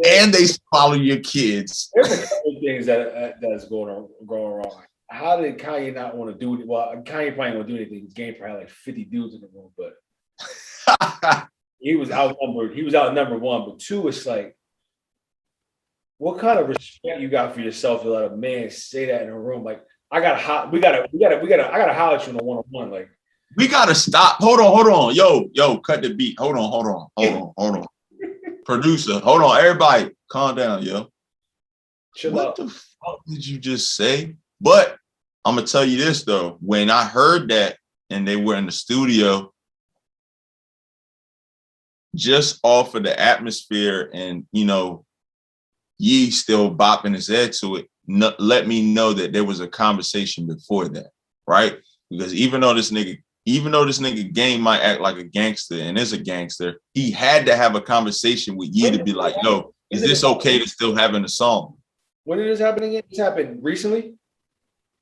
and they swallow your kids? There's a couple of things that's going wrong. How did Kanye not want to do it? Well, Kanye probably won't do anything. His game probably had like 50 dudes in the room, but he was outnumbered. He was outnumbered one, but two, it's like, what kind of respect you got for yourself to let a man say that in a room? Like, I gotta holler at you in a one-on-one. Like, we gotta stop. Hold on. Yo, cut the beat. Hold on. Producer, hold on. Everybody, calm down, yo. Chill out. What the fuck did you just say? But I'm gonna tell you this though. When I heard that and they were in the studio, just off of the atmosphere and Ye still bopping his head to it, let me know that there was a conversation before that, right? Because even though this nigga Game might act like a gangster and is a gangster, he had to have a conversation with Ye to be like, yo, is this okay to still having a song? When did this happen again? This happened recently?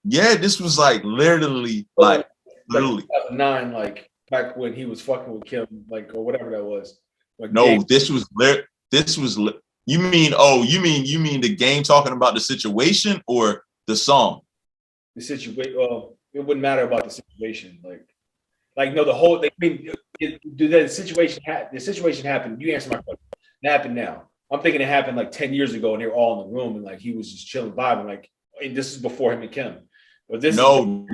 Yeah, this was like literally like 2009, like back when he was fucking with Kim, like, or whatever that was. Like, no, this was you mean the Game talking about the situation or the song? The situation. Well, it wouldn't matter about the situation. Like no, the whole thing. I mean, the situation happened. You answer my question. It happened now. I'm thinking it happened like 10 years ago, and they were all in the room, and like he was just chilling, vibing. Like, and this is before him and Kim. But so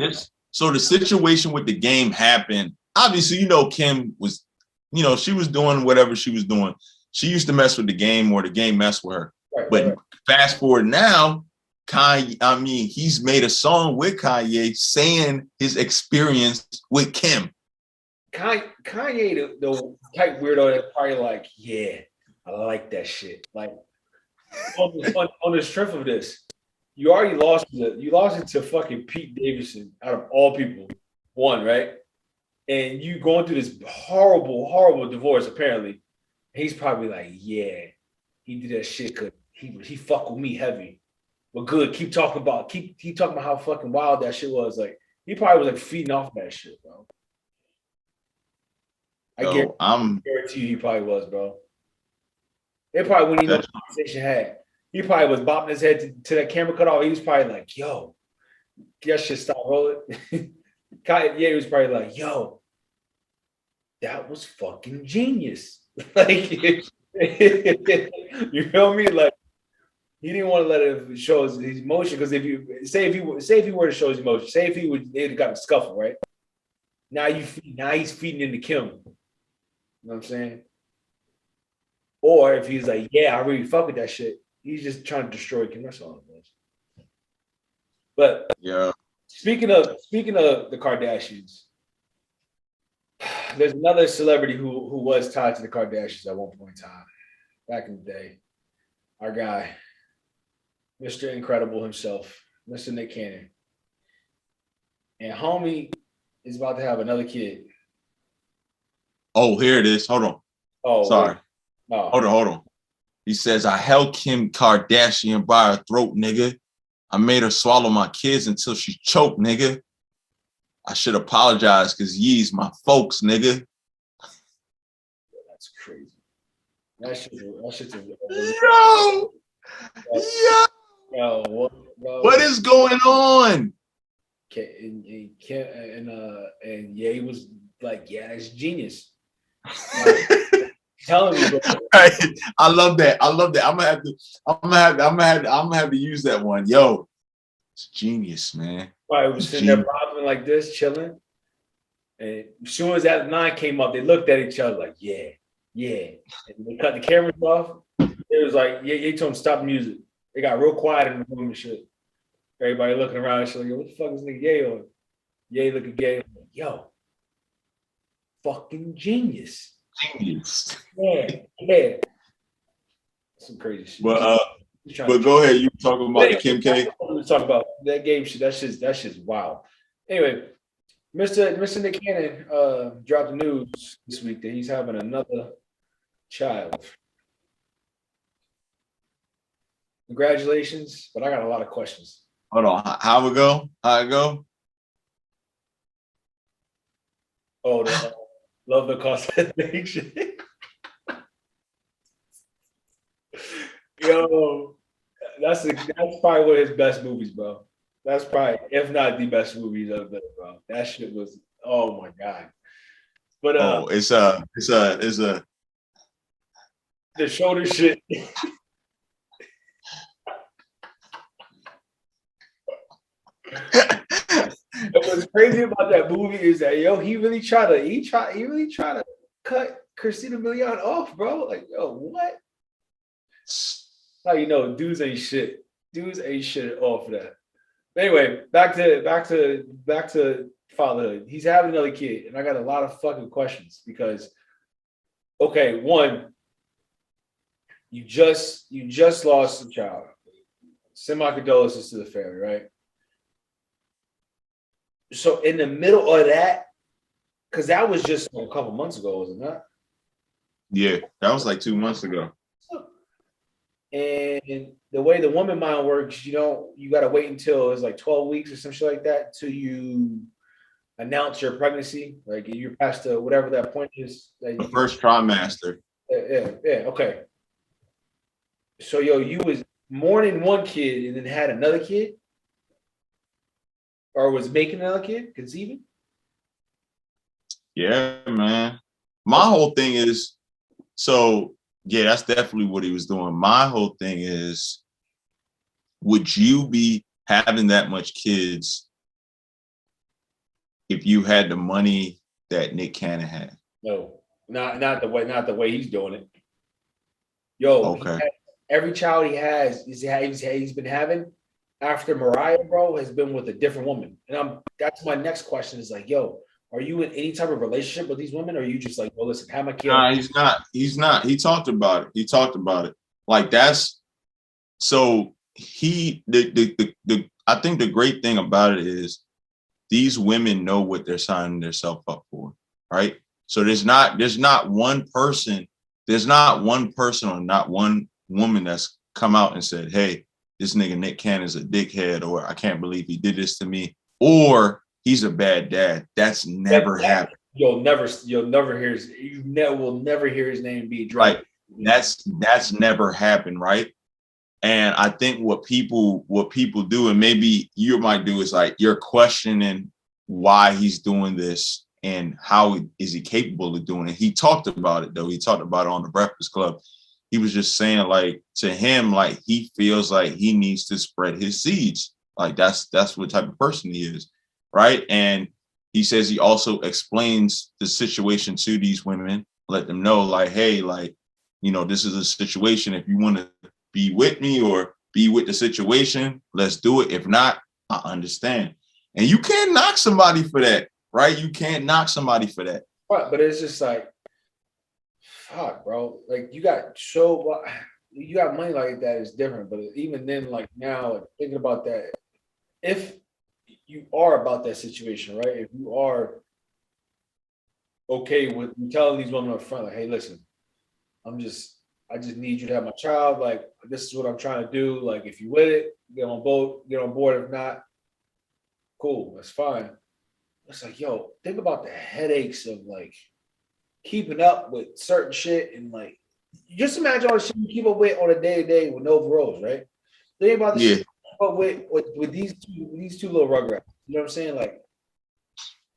the situation with the Game happened. Obviously, Kim was, she was doing whatever she was doing. She used to mess with the Game or the Game messed with her. Right. Fast forward now, Kanye, he's made a song with Kanye saying his experience with Kim. Kanye, the type weirdo that's probably like, yeah, I like that shit. Like, on the strength of this, you already lost it to fucking Pete Davidson out of all people. One, right? And you going through this horrible divorce, apparently. He's probably like, yeah, he did that shit because he fucked with me heavy. But good, keep talking about how fucking wild that shit was. Like, he probably was like feeding off that shit, bro. I guarantee you he probably was, bro. They probably wouldn't even know what conversation had. He probably was bopping his head to that camera cut off. He was probably like, yo, that shit stop rolling. He was probably like, yo, that was fucking genius. Like, you feel me? Like, he didn't want to let it show his emotion because if he were to show his emotion, say if they'd have got a scuffle, right? Now he's feeding into Kim. You know what I'm saying? Or if he's like, yeah, I really fuck with that shit. He's just trying to destroy Kim. That's all it was. But yeah. Speaking of the Kardashians, there's another celebrity who was tied to the Kardashians at one point in time, back in the day. Our guy, Mr. Incredible himself, Mr. Nick Cannon. And homie is about to have another kid. Oh, here it is. Hold on. Oh, sorry. Oh. Hold on. He says, I held Kim Kardashian by her throat, nigga. I made her swallow my kids until she choked, nigga. I should apologize because ye's my folks, nigga. That's crazy. That shit's what is going on? And Ye was like, yeah, that's genius. Telling me, bro. I love that. I'm gonna have to use that one. Yo, it's genius, man. I was sitting there bobbing like this, chilling. And as soon as that line came up, they looked at each other like, yeah. And they cut the cameras off. It was like, yeah, they told them stop the music. They got real quiet in the room and shit. Everybody looking around and shit like, what the fuck is nigga Ye on? Ye looking gay. Like, yo, fucking genius. Genius. Yeah. Some crazy shit. But go ahead. You talking about the Kim K? We're talking about that game shit. That shit's wild. Anyway, Mr. Nick Cannon dropped the news this week that he's having another child. Congratulations, but I got a lot of questions. Hold on. How it go? Oh, love the cosmetic shit. Yo, that's probably one of his best movies, bro. That's probably, if not the best movies of it, bro. That shit was, oh my god. But it's a the shoulder shit. What's crazy about that movie is that he really tried to cut Christina Milian off, bro. Like, yo, what? How you know dudes ain't shit. Dudes ain't shit off of that. But anyway, back to fatherhood. He's having another kid, and I got a lot of fucking questions because, okay, one, you just lost a child. Send my condolences to the family, right? So in the middle of that, because that was just a couple months ago, was it not? Yeah, that was like 2 months ago. And the way the woman mind works, you got to wait until it's like 12 weeks or some shit like that till you announce your pregnancy. Like you're past whatever that point is. The first trimester. Yeah. Okay. So you was mourning one kid and then had another kid, or was making another kid, conceiving. Yeah, man. My whole thing is so. Yeah, that's definitely what he was doing. My whole thing is, would you be having that much kids if you had the money that Nick Cannon had? No, not the way he's doing it. Yo, okay. Every child he has, he's been having after Mariah, bro, has been with a different woman. And that's my next question is like, yo, are you in any type of relationship with these women? Or are you just like, well, listen, have my kid? Nah, he's not. He talked about it. Like that's so I think the great thing about it is these women know what they're signing themselves up for, right? So there's not one person or not one woman that's come out and said, hey, this nigga Nick Cannon's a dickhead, or I can't believe he did this to me, or he's a bad dad. That's never happened. You'll never hear his name be dropped. Right. That's never happened, right? And I think what people do, and maybe you might do, is like you're questioning why he's doing this and how is he capable of doing it. He talked about it though. He talked about it on the Breakfast Club. He was just saying, like, to him, like, he feels like he needs to spread his seeds. Like that's what type of person he is, right? And he says he also explains the situation to these women, let them know, like, hey, like, this is a situation. If you want to be with me or be with the situation, let's do it. If not, I understand. And you can't knock somebody for that, right? You can't knock somebody for that. Right, but it's just like, fuck, bro. Like you got money like that is different. But even then, like now, like, thinking about that, if you are about that situation, right? If you are okay with telling these women up front, like, hey, listen, I just need you to have my child. Like, this is what I'm trying to do. Like, if you with it, get on board. If not, cool, that's fine. It's like, yo, think about the headaches of like keeping up with certain shit and like, just imagine all the shit you keep up with on a day to day with no rules, right? Think about the shit you keep up with these two little rugrats. You know what I'm saying? Like,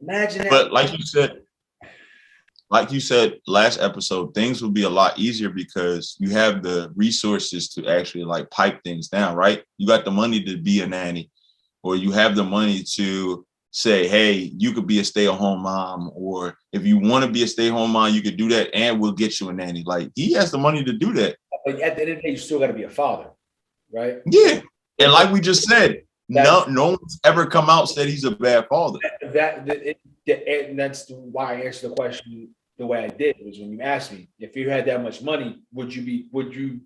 imagine that. But like you said last episode, things will be a lot easier because you have the resources to actually like pipe things down, right? You got the money to be a nanny, or you have the money to say, hey, you could be a stay-at-home mom, or if you want to be a stay-at-home mom, you could do that and we'll get you a nanny. Like, he has the money to do that. But at the end of the day, you still got to be a father, right? Yeah. And like we just said, no one's ever come out and said he's a bad father. And that's why I answered the question the way I did, was when you asked me, if you had that much money, would you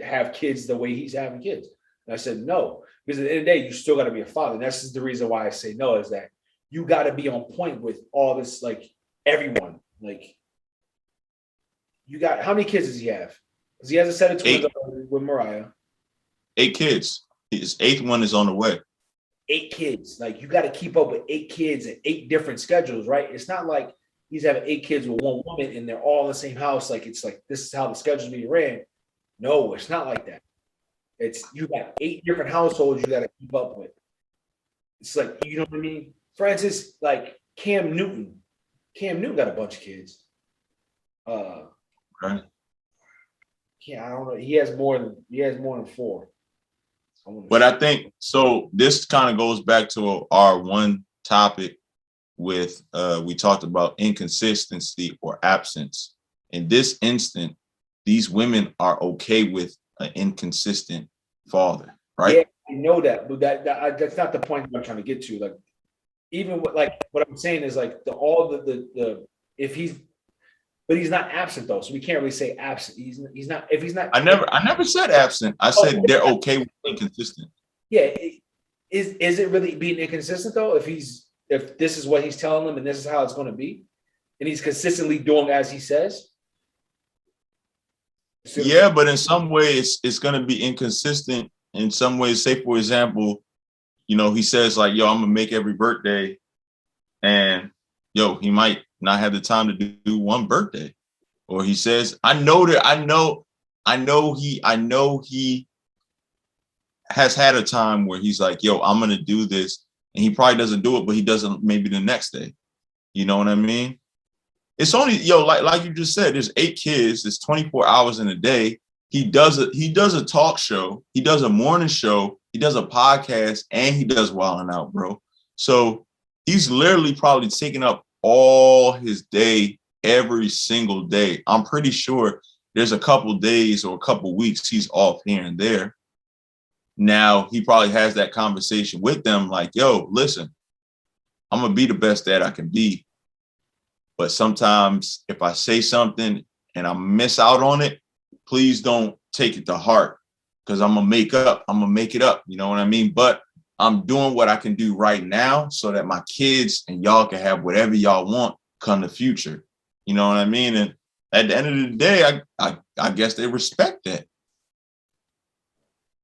have kids the way he's having kids? And I said no, because at the end of the day, you still got to be a father. And that's just the reason why I say no, is that you got to be on point with all this, like everyone. Like, you got, how many kids does he have? Because he has a set of twins with Mariah. 8 kids. His 8th one is on the way. 8 kids. Like, you got to keep up with 8 kids and 8 different schedules, right? It's not like he's having 8 kids with one woman and they're all in the same house. Like, it's like, this is how the schedule's being ran. No, it's not like that. It's, you got 8 different households you got to keep up with. It's like, you know what I mean? For instance, like Cam Newton got a bunch of kids. Right. Yeah, I don't know. He has more than 4. But I think so. This kind of goes back to our one topic with we talked about inconsistency or absence. In this instant, these women are okay with an inconsistent father, right? Yeah, I know that, but that's not the point that I'm trying to get to. Like, even what I'm saying is like if he's, but he's not absent though, so we can't really say absent. He's not. If he's not, I never said absent. I said they're okay with inconsistent. Yeah, is it really being inconsistent though? If this is what he's telling them and this is how it's going to be, and he's consistently doing as he says. Yeah, but in some ways it's going to be inconsistent. In some ways, say for example, he says like, "Yo, I'm gonna make every birthday," and he might not have the time to do one birthday, or he says, I know he has had a time where he's like, "Yo, I'm gonna do this," and he probably doesn't do it, but he doesn't maybe the next day. You know what I mean? It's only like you just said, there's 8 kids, there's 24 hours in a day. He does a talk show, he does a morning show, he does a podcast, and he does Wildin' Out, bro. So he's literally probably taking up all his day every single day. I'm pretty sure there's a couple days or a couple weeks he's off here and there. Now he probably has that conversation with them like, "Yo, listen, I'm gonna be the best dad I can be. But sometimes if I say something and I miss out on it, please don't take it to heart, because I'm gonna make it up. You know what I mean? But I'm doing what I can do right now so that my kids and y'all can have whatever y'all want come the future." You know what I mean? And at the end of the day, I guess they respect that.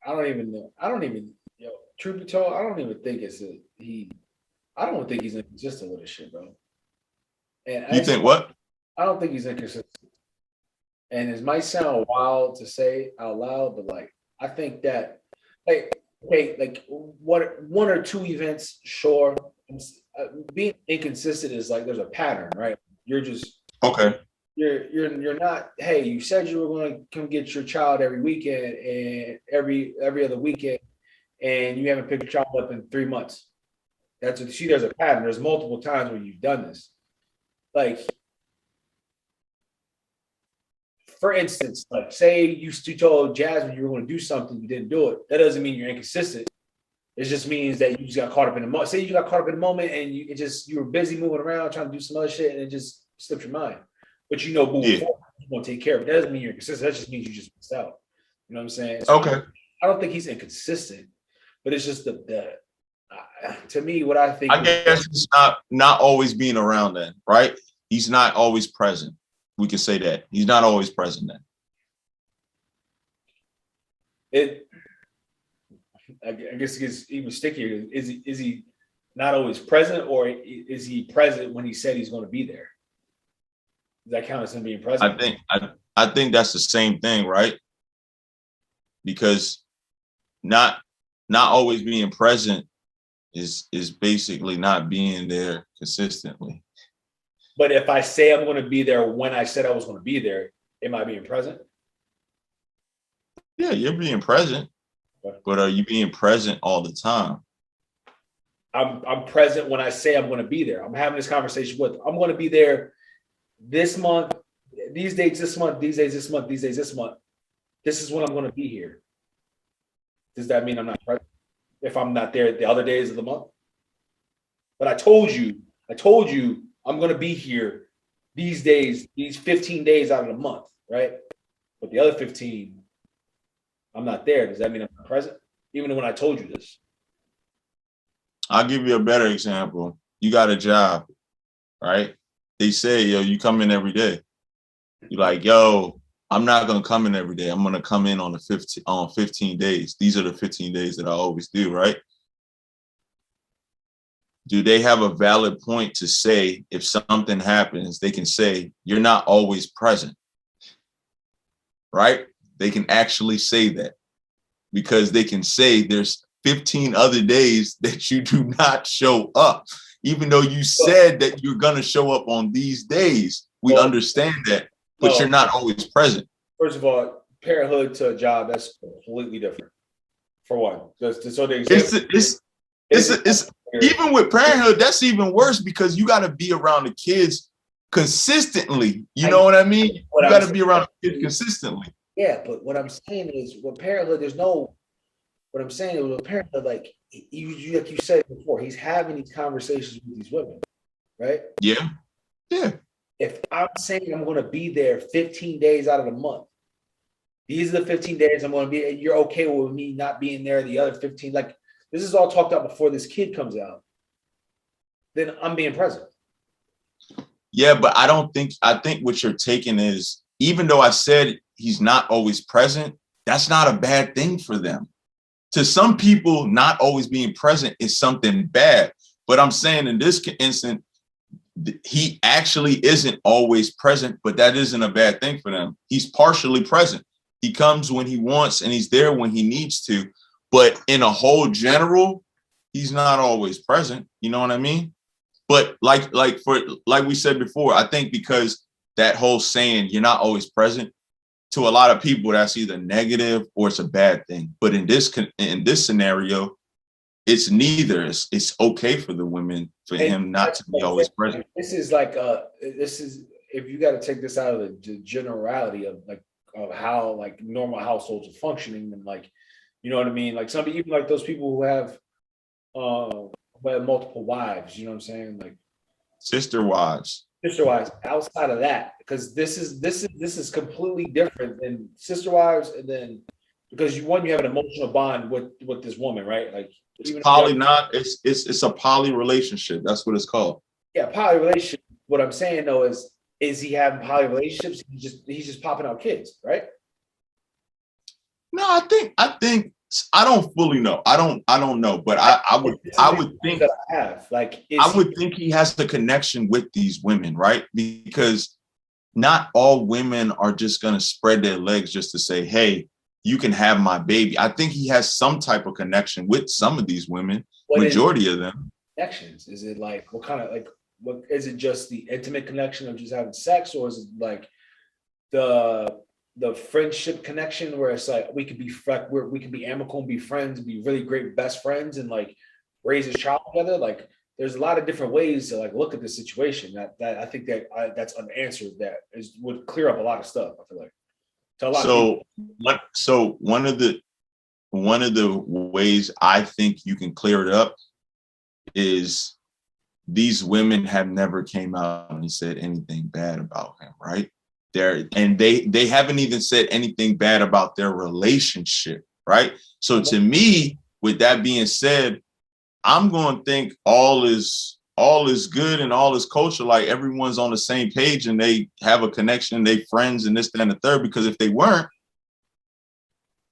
I don't even know. Truth be told, I don't think he's inconsistent with this shit, bro. And you think what? I don't think he's inconsistent. and it might sound wild to say out loud, but like I think that like okay, like one or two events, sure. Being inconsistent is like there's a pattern, right? You're just Okay. you're not. Hey, you said you were going to come get your child every weekend and every other weekend, and you haven't picked your child up in 3 months. That's what she. There's a pattern. There's multiple times where you've done this. Like, for instance, like say you told Jasmine you were going to do something, you didn't do it. That doesn't mean you're inconsistent. It just means that you just got caught up in the moment. Say you got caught up in the moment and you were busy moving around trying to do some other shit and it just slipped your mind. But moving forward, you're going to take care of it. That doesn't mean you're inconsistent. That just means you just missed out. You know what I'm saying? So Okay. I don't think he's inconsistent, but it's just the to me, what I think. I guess it's not always being around then, right? He's not always present. We can say that. He's not always present then. I guess it gets even stickier. Is he not always present, or is he present when he said he's going to be there? Does that count as him being present? I think that's the same thing, right? Because not always being present is basically not being there consistently. But if I say I'm going to be there when I said I was going to be there, am I being present? Yeah, you're being present, but are you being present all the time? I'm present when I say I'm going to be there. I'm having this conversation with. I'm going to be there this month, these dates this month, these days this month, these days this month. This is when I'm going to be here. Does that mean I'm not present if I'm not there the other days of the month? But I told you I'm going to be here these days, these 15 days out of the month, right? But the other 15, I'm not there. Does that mean I'm not present? Even when I told you this. I'll give you a better example. You got a job, right? They say, yo, you come in every day. You're like, yo, I'm not going to come in every day. I'm going to come in on 15 days. These are the 15 days that I always do, right? Do they have a valid point to say if something happens, they can say, you're not always present, right? They can actually say that because they can say there's 15 other days that you do not show up, even though you said that you're going to show up on these days. We understand that, but you're not always present. First of all, parenthood to a job, that's completely different. For one, so the it's even with parenthood, that's even worse because you got to be around the kids consistently. You know what I mean? You got to be around the kids consistently. Yeah, but what I'm saying is with parenthood, what I'm saying is with parenthood, like you said before, he's having these conversations with these women, right? Yeah. Yeah. If I'm saying I'm going to be there 15 days out of the month, these are the 15 days I'm going to be, you're okay with me not being there the other 15, like this is all talked about before this kid comes out, then I'm being present. Yeah, but I think what you're taking is, even though I said he's not always present, that's not a bad thing for them. To some people, not always being present is something bad. But I'm saying in this instance, he actually isn't always present, but that isn't a bad thing for them. He's partially present. He comes when he wants and he's there when he needs to. But in a whole general, he's not always present. You know what I mean? But like we said before, I think because that whole saying, you're not always present, to a lot of people, that's either negative or it's a bad thing. But in this scenario, it's neither. It's okay for the women, for him not to be always present. This is if you got to take this out of the generality of how like normal households are functioning, and like, you know what I mean? Like some, even like those people who have multiple wives, you know what I'm saying? Like sister wives. Outside of that, because this is completely different than sister wives, and then because you have an emotional bond with this woman, right? Like it's it's a poly relationship. That's what it's called. Yeah, poly relationship. What I'm saying though is he having poly relationships? He's just popping out kids, right? No, I think I don't fully know. I don't know, but I would think that I would think he has the connection with these women, right? Because not all women are just going to spread their legs just to say, hey, you can have my baby. I think he has some type of connection with some of these women, majority of them. Connections? Is it like, what kind of, like, what is it, just the intimate connection of just having sex, or is it like the friendship connection where it's like we could be amicable and be friends and be really great best friends and like raise a child together? Like, there's a lot of different ways to like look at the situation that I think that's unanswered, that would clear up a lot of stuff, I feel like, to a lot of people. So one of the ways I think you can clear it up is these women have never came out and said anything bad about him, right? They haven't even said anything bad about their relationship, right? So to me, with that being said, I'm going to think all is good and all is kosher, like everyone's on the same page and they have a connection, they friends and this, that, and the third, because if they weren't,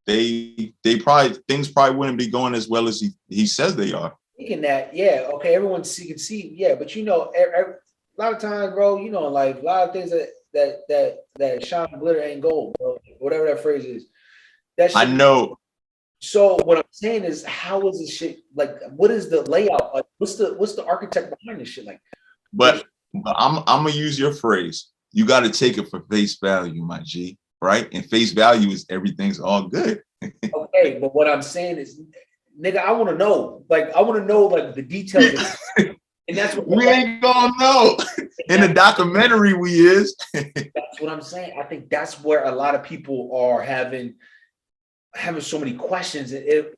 things probably wouldn't be going as well as he says they are. Thinking that, yeah, okay, everyone can see, yeah, but you know, a lot of times, bro, you know, like a lot of things that shine glitter ain't gold, bro. Whatever that phrase is. That shit, I know. So what I'm saying is, how is this shit, like, what is the layout? Like, what's the architect behind this shit? Like, but I'm gonna use your phrase. You got to take it for face value, my G, right? And face value is everything's all good. Okay, but what I'm saying is, nigga, I want to know. Like, I want to know, like, the details. And that's what we ain't gonna know. In the documentary, we is. That's what I'm saying. I think that's where a lot of people are having so many questions. And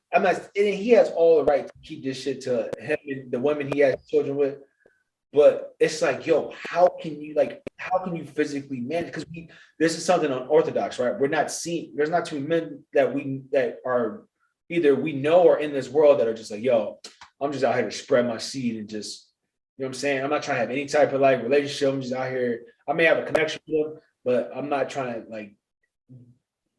he has all the right to keep this shit to him and the women he has children with. But it's like, yo, how can you physically manage? Because this is something unorthodox, right? There's not too many men that are either we know or in this world that are just like, yo, I'm just out here to spread my seed and just, you know what I'm saying? I'm not trying to have any type of like relationship. I'm just out here. I may have a connection with them, but I'm not trying to like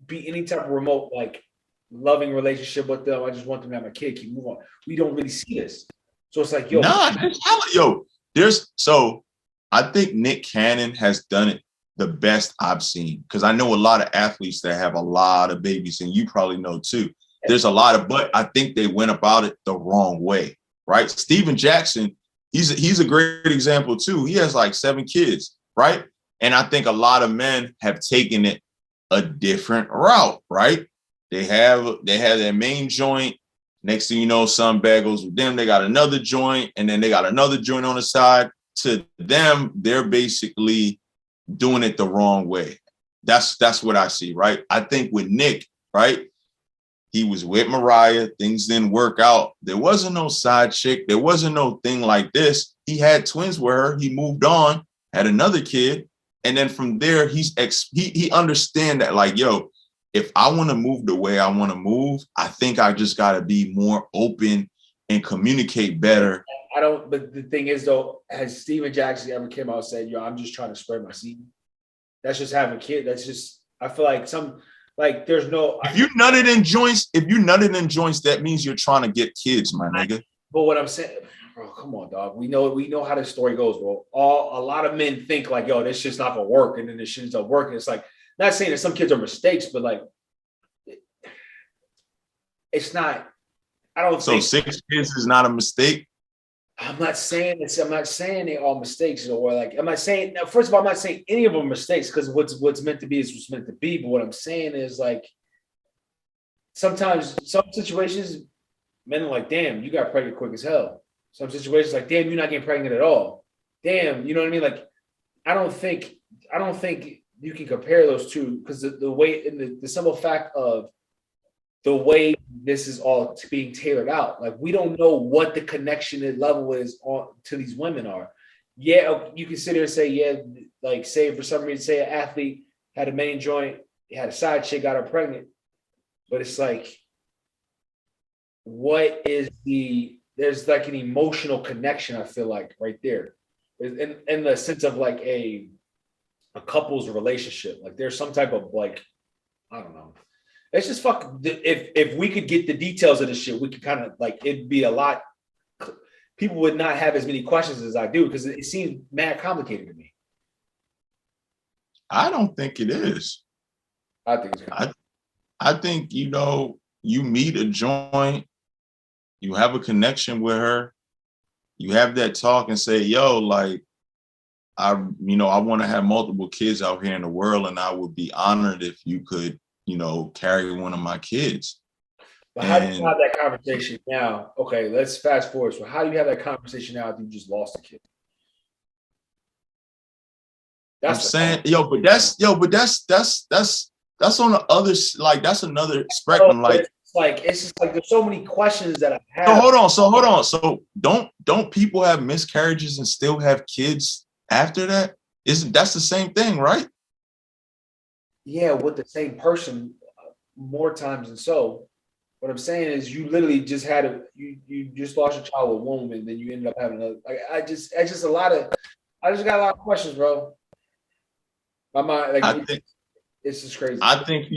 be any type of remote, like, loving relationship with them. I just want them to have a kid, keep moving on. We don't really see this. So it's like, yo. I think Nick Cannon has done it the best I've seen, because I know a lot of athletes that have a lot of babies, and you probably know too. There's a lot of, but I think they went about it the wrong way, right? Steven Jackson, he's a great example too. He has like 7 kids, right? And I think a lot of men have taken it a different route, right? They have their main joint. Next thing you know, some bag goes with them. They got another joint, and then they got another joint on the side. To them, they're basically doing it the wrong way. That's what I see, right? I think with Nick, right? He was with Mariah. Things didn't work out. There wasn't no side chick. There wasn't no thing like this. He had twins with her. He moved on, had another kid. And then from there, he understand that, like, yo, if I want to move the way I want to move, I think I just got to be more open and communicate better. But the thing is, though, has Steven Jackson ever came out and said, yo, I'm just trying to spread my seed? That's just having a kid. That's just, I feel like there's no. If you nutted in joints, that means you're trying to get kids, my nigga. But what I'm saying, bro, come on, dog. We know how this story goes, bro. A lot of men think like, yo, this shit's not gonna work, and then this shit's not working. It's like, not saying that some kids are mistakes, but like, it's not. I don't think 6 kids is not a mistake. I'm not saying this. I'm not saying they all mistakes, or like, I'm not saying. First of all, I'm not saying any of them are mistakes, because what's meant to be is what's meant to be. But what I'm saying is, like, sometimes some situations, men are like, damn, you got pregnant quick as hell. Some situations like, damn, you're not getting pregnant at all. Damn, you know what I mean? Like, I don't think you can compare those two, because the way, in the simple fact of the way this is all being tailored out, like, we don't know what the connection level is to these women are. Yeah, you can sit there and say, yeah, like, say for some reason, say an athlete had a main joint, had a side chick, got her pregnant, but it's like, there's like an emotional connection, I feel like, right there, in the sense of like a couple's relationship. Like, there's some type of, like, I don't know. It's just if we could get the details of this shit, we could kind of, like, it'd be a lot. People would not have as many questions as I do, because it seems mad complicated to me. I don't think it is. I think it's kind of. I think, you know, you meet a joint, you have a connection with her, you have that talk and say, yo, like, I want to have multiple kids out here in the world, and I would be honored if you could, you know, carry one of my kids. But how do you And have that conversation now? Okay, let's fast forward. So how do you have that conversation now if you just lost a kid? I'm saying, but that's on the other, like, that's another spectrum. Like, it's just like there's so many questions that I have. So hold on. So don't people have miscarriages and still have kids after that? That's the same thing, right? Yeah, with the same person more times than so. What I'm saying is you literally just had you just lost your child with one woman, then you ended up having another. Like I just got a lot of questions, bro. My mind, like, it's just crazy. I think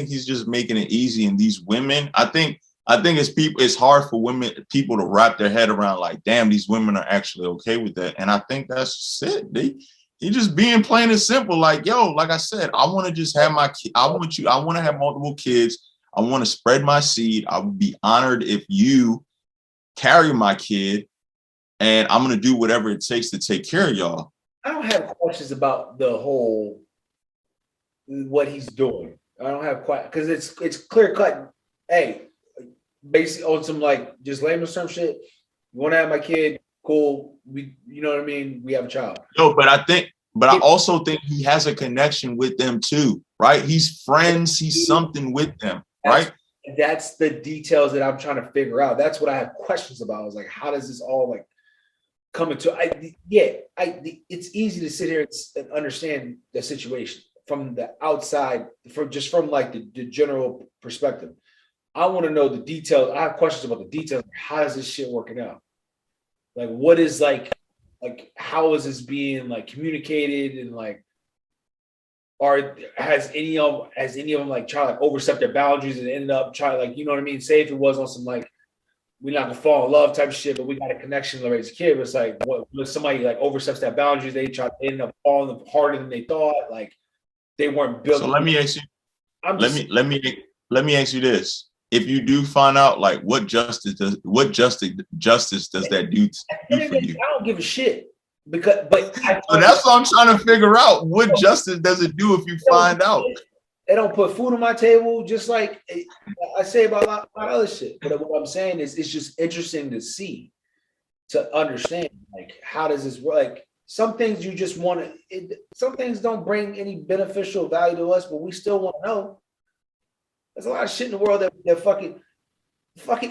he's just making it easy. And these women, I think it's hard for people to wrap their head around, like, damn, these women are actually okay with that. And I think that's it. He just being plain and simple, like, yo, like I said, I want to just have I want to have multiple kids. I want to spread my seed. I would be honored if you carry my kid, and I'm going to do whatever it takes to take care of y'all. I don't have questions about the whole what he's doing. I don't have quite because it's clear cut. Hey, basically on some like just layman term shit. You want to have my kid? Cool. You know what I mean? We have a child. No, but I also think he has a connection with them too, right? He's friends. He's something with them, right? That's the details that I'm trying to figure out. That's what I have questions about. I was like, how does this all like come into? It's easy to sit here and understand the situation from the outside, from like the general perspective. I want to know the details. I have questions about the details. How is this shit working out? Like, what is like how is this being like communicated, and like, has any of them like try to like overstep their boundaries and ended up trying, like, you know what I mean? Say if it was on some like we're not gonna fall in love type of shit, but we got a connection to raise a kid. But it's like what if somebody like oversteps that boundaries, they end up falling harder than they thought. Like they weren't built. So let me ask you. Let me ask you this: if you do find out, like, what justice does that do for you? I don't give a shit so that's what I'm trying to figure out. What justice does it do if you find out? They don't put food on my table, just like I say about a lot of other shit. But what I'm saying is, it's just interesting to see, to understand, like, how does this work? Like, some things you just want to. Some things don't bring any beneficial value to us, but we still want to know. There's a lot of shit in the world that fucking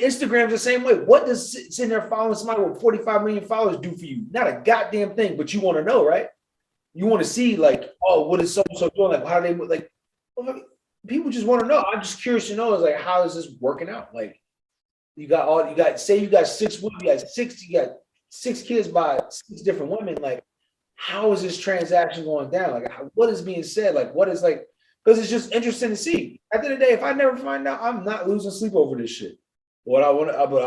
Instagram's the same way. What does sitting there following somebody with 45 million followers do for you? Not a goddamn thing, but you want to know, right? You want to see, like, oh, what is so-and-so doing? Like, how do they, like, people just want to know. I'm just curious to know, is like, how is this working out? Like, you got 6 women, you got 6 kids by 6 different women. Like, how is this transaction going down? Like, what is being said? Like, what is, like, because it's just interesting to see. At the end of the day, if I never find out, I'm not losing sleep over this shit. What I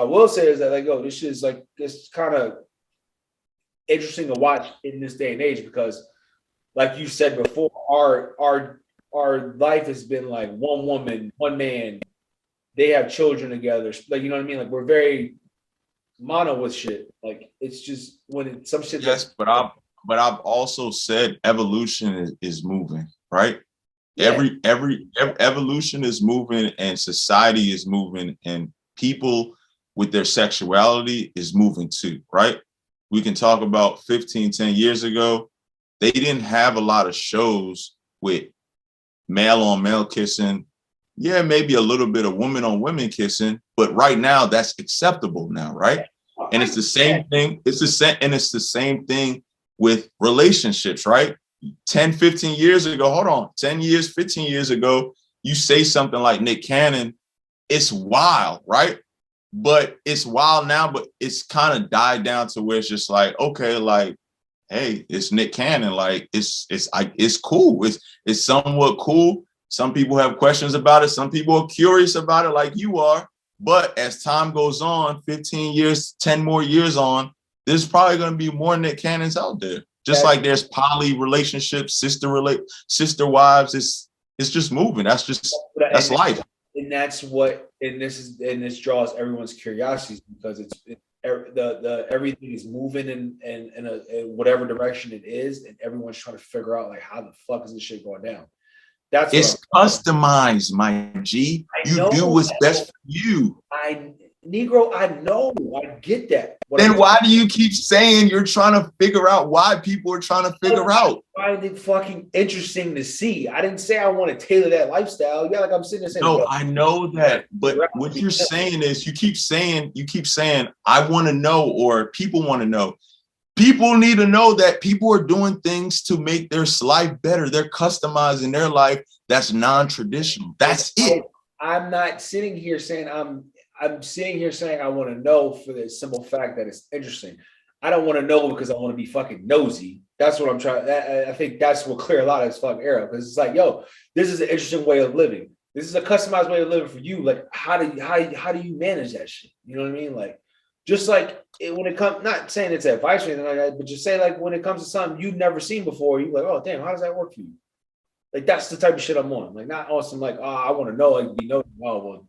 will say is that, like, oh, this shit is like, it's kind of interesting to watch in this day and age, because, like you said before, our life has been like one woman, one man. They have children together. Like, you know what I mean? Like, we're very mono with shit. Like, it's just when some shit. Yes, but I've also said evolution is moving, right? Yeah. Every evolution is moving, and society is moving, and people with their sexuality is moving too, right? We can talk about 10 years ago. They didn't have a lot of shows with male on male kissing. Yeah, maybe a little bit of women on women kissing, but right now that's acceptable now, right? And it's the same thing. It's the same thing with relationships, right? 10, 15 years ago, 10 years, 15 years ago, you say something like Nick Cannon, it's wild, right? But it's wild now, but it's kind of died down to where it's just like, okay, like, hey, it's Nick Cannon. Like, it's cool. It's somewhat cool. Some people have questions about it. Some people are curious about it, like you are. But as time goes on, 15 years, 10 more years on, there's probably going to be more Nick Cannons out there. Just like there's poly relationships, sister wives. It's just moving. That's life. And that's what, and this draws everyone's curiosity because the everything is moving in whatever direction it is, and everyone's trying to figure out like how the fuck is this shit going down. That's it's customized, my G. You do what's best for you. Negro, I know, I get that. Then why do you keep saying you're trying to figure out why people are trying to figure out? I find it fucking interesting to see. I didn't say I want to tailor that lifestyle. Yeah, like I'm sitting there saying, no, I know that, but what you're saying is you keep saying, I want to know, or people want to know. People need to know that people are doing things to make their life better. They're customizing their life. That's non-traditional. That's it. I'm not sitting here saying I'm sitting here saying I want to know for the simple fact that it's interesting. I don't want to know because I want to be fucking nosy. That's what I'm trying. I think that's what clear a lot of this fucking era, because it's like, yo, this is an interesting way of living. This is a customized way of living for you. Like, how do you manage that shit? You know what I mean? Like, just like when it comes, not saying it's advice or anything like that, but just say like when it comes to something you've never seen before, you're like, oh damn, how does that work for you? Like that's the type of shit I'm on. Like not awesome. Like, oh, I want to know. Like, you know, oh well.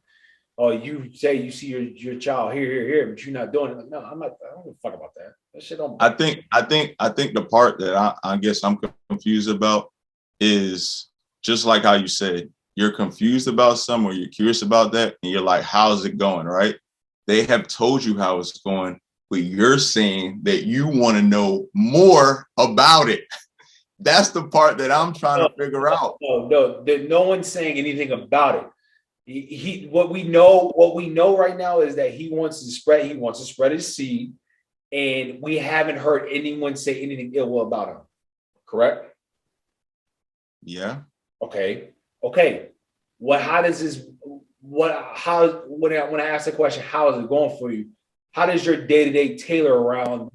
Oh, you say you see your child here, but you're not doing it. Like, no, I'm not. I don't give a fuck about that. That shit don't. I think the part that I guess I'm confused about is just like how you said, you're confused about something, or you're curious about that, and you're like, how's it going, right? They have told you how it's going, but you're saying that you want to know more about it. That's the part that I'm trying to figure out. No one's saying anything about it. What we know right now is that he wants to spread his seed, and we haven't heard anyone say anything ill about him. Correct? Yeah. Okay. When I ask the question, how is it going for you? How does your day-to-day tailor around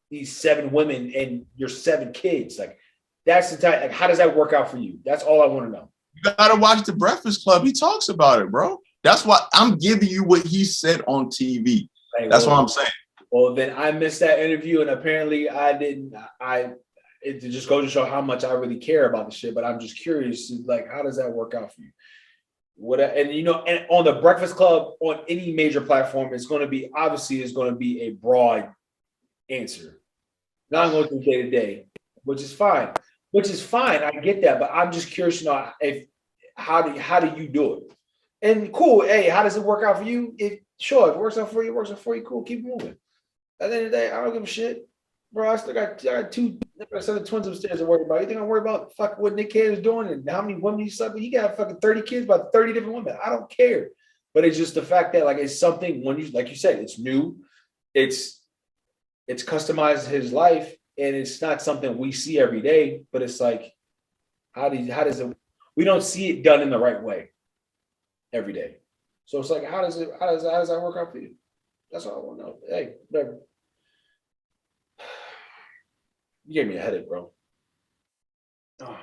these 7 women and your 7 kids? Like that's the type, like how does that work out for you? That's all I want to know. You gotta watch The Breakfast Club. He talks about it, bro. That's why I'm giving you what he said on TV. That's what I'm saying. Well, then I missed that interview, and apparently I didn't. It just goes to show how much I really care about the shit. But I'm just curious, like, how does that work out for you? And on The Breakfast Club, on any major platform, it's going to be a broad answer. Not going to do day to day, which is fine. I get that, but I'm just curious to know how do you do it? And cool, hey, how does it work out for you? If it works out for you, cool, keep moving. At the end of the day, I don't give a shit. Bro, I still got 2 twins upstairs to worry about. You think I'm worried about fuck what Nick Cage is doing and how many women he's sucking? He got fucking 30 kids, about 30 different women. I don't care. But it's just the fact that like it's something when you like you said, it's new, it's customized his life. And it's not something we see every day, but it's like, how does it? We don't see it done in the right way every day. So it's like, how does that work out for you? That's all I want to know. Hey, whatever. You gave me a headache, bro.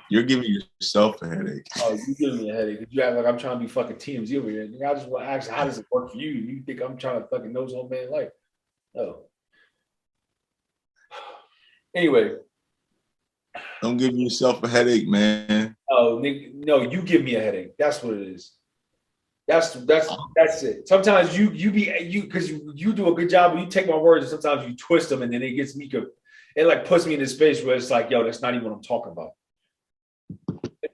You're giving yourself a headache. Oh, you giving me a headache. You act like I'm trying to be fucking TMZ over here. I just want to ask, how does it work for you? You think I'm trying to fucking know some man life? No. Anyway, don't give yourself a headache, man. Oh, no, you give me a headache. That's what it is. That's it. Sometimes you because you do a good job, but you take my words and sometimes you twist them, and then it gets me good. It like puts me in this space where it's like, yo, that's not even what I'm talking about.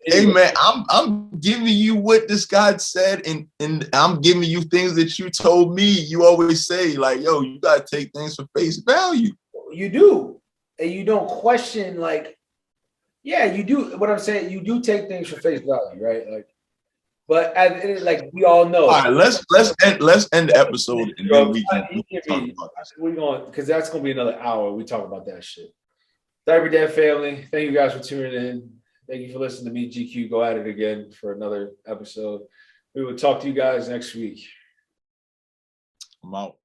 Hey man, I'm giving you what this guy said, and I'm giving you things that you told me. You always say like, yo, you gotta take things for face value. You do. And you don't question, like, yeah, you do. What I'm saying, you do take things for face value, right? Like, but like we all know. All right, let's end the episode, and then we can talk about this. We're going because that's gonna be another hour. We talk about that shit. Cyber Dad family, thank you guys for tuning in. Thank you for listening to me, GQ. Go at it again for another episode. We will talk to you guys next week. I'm out.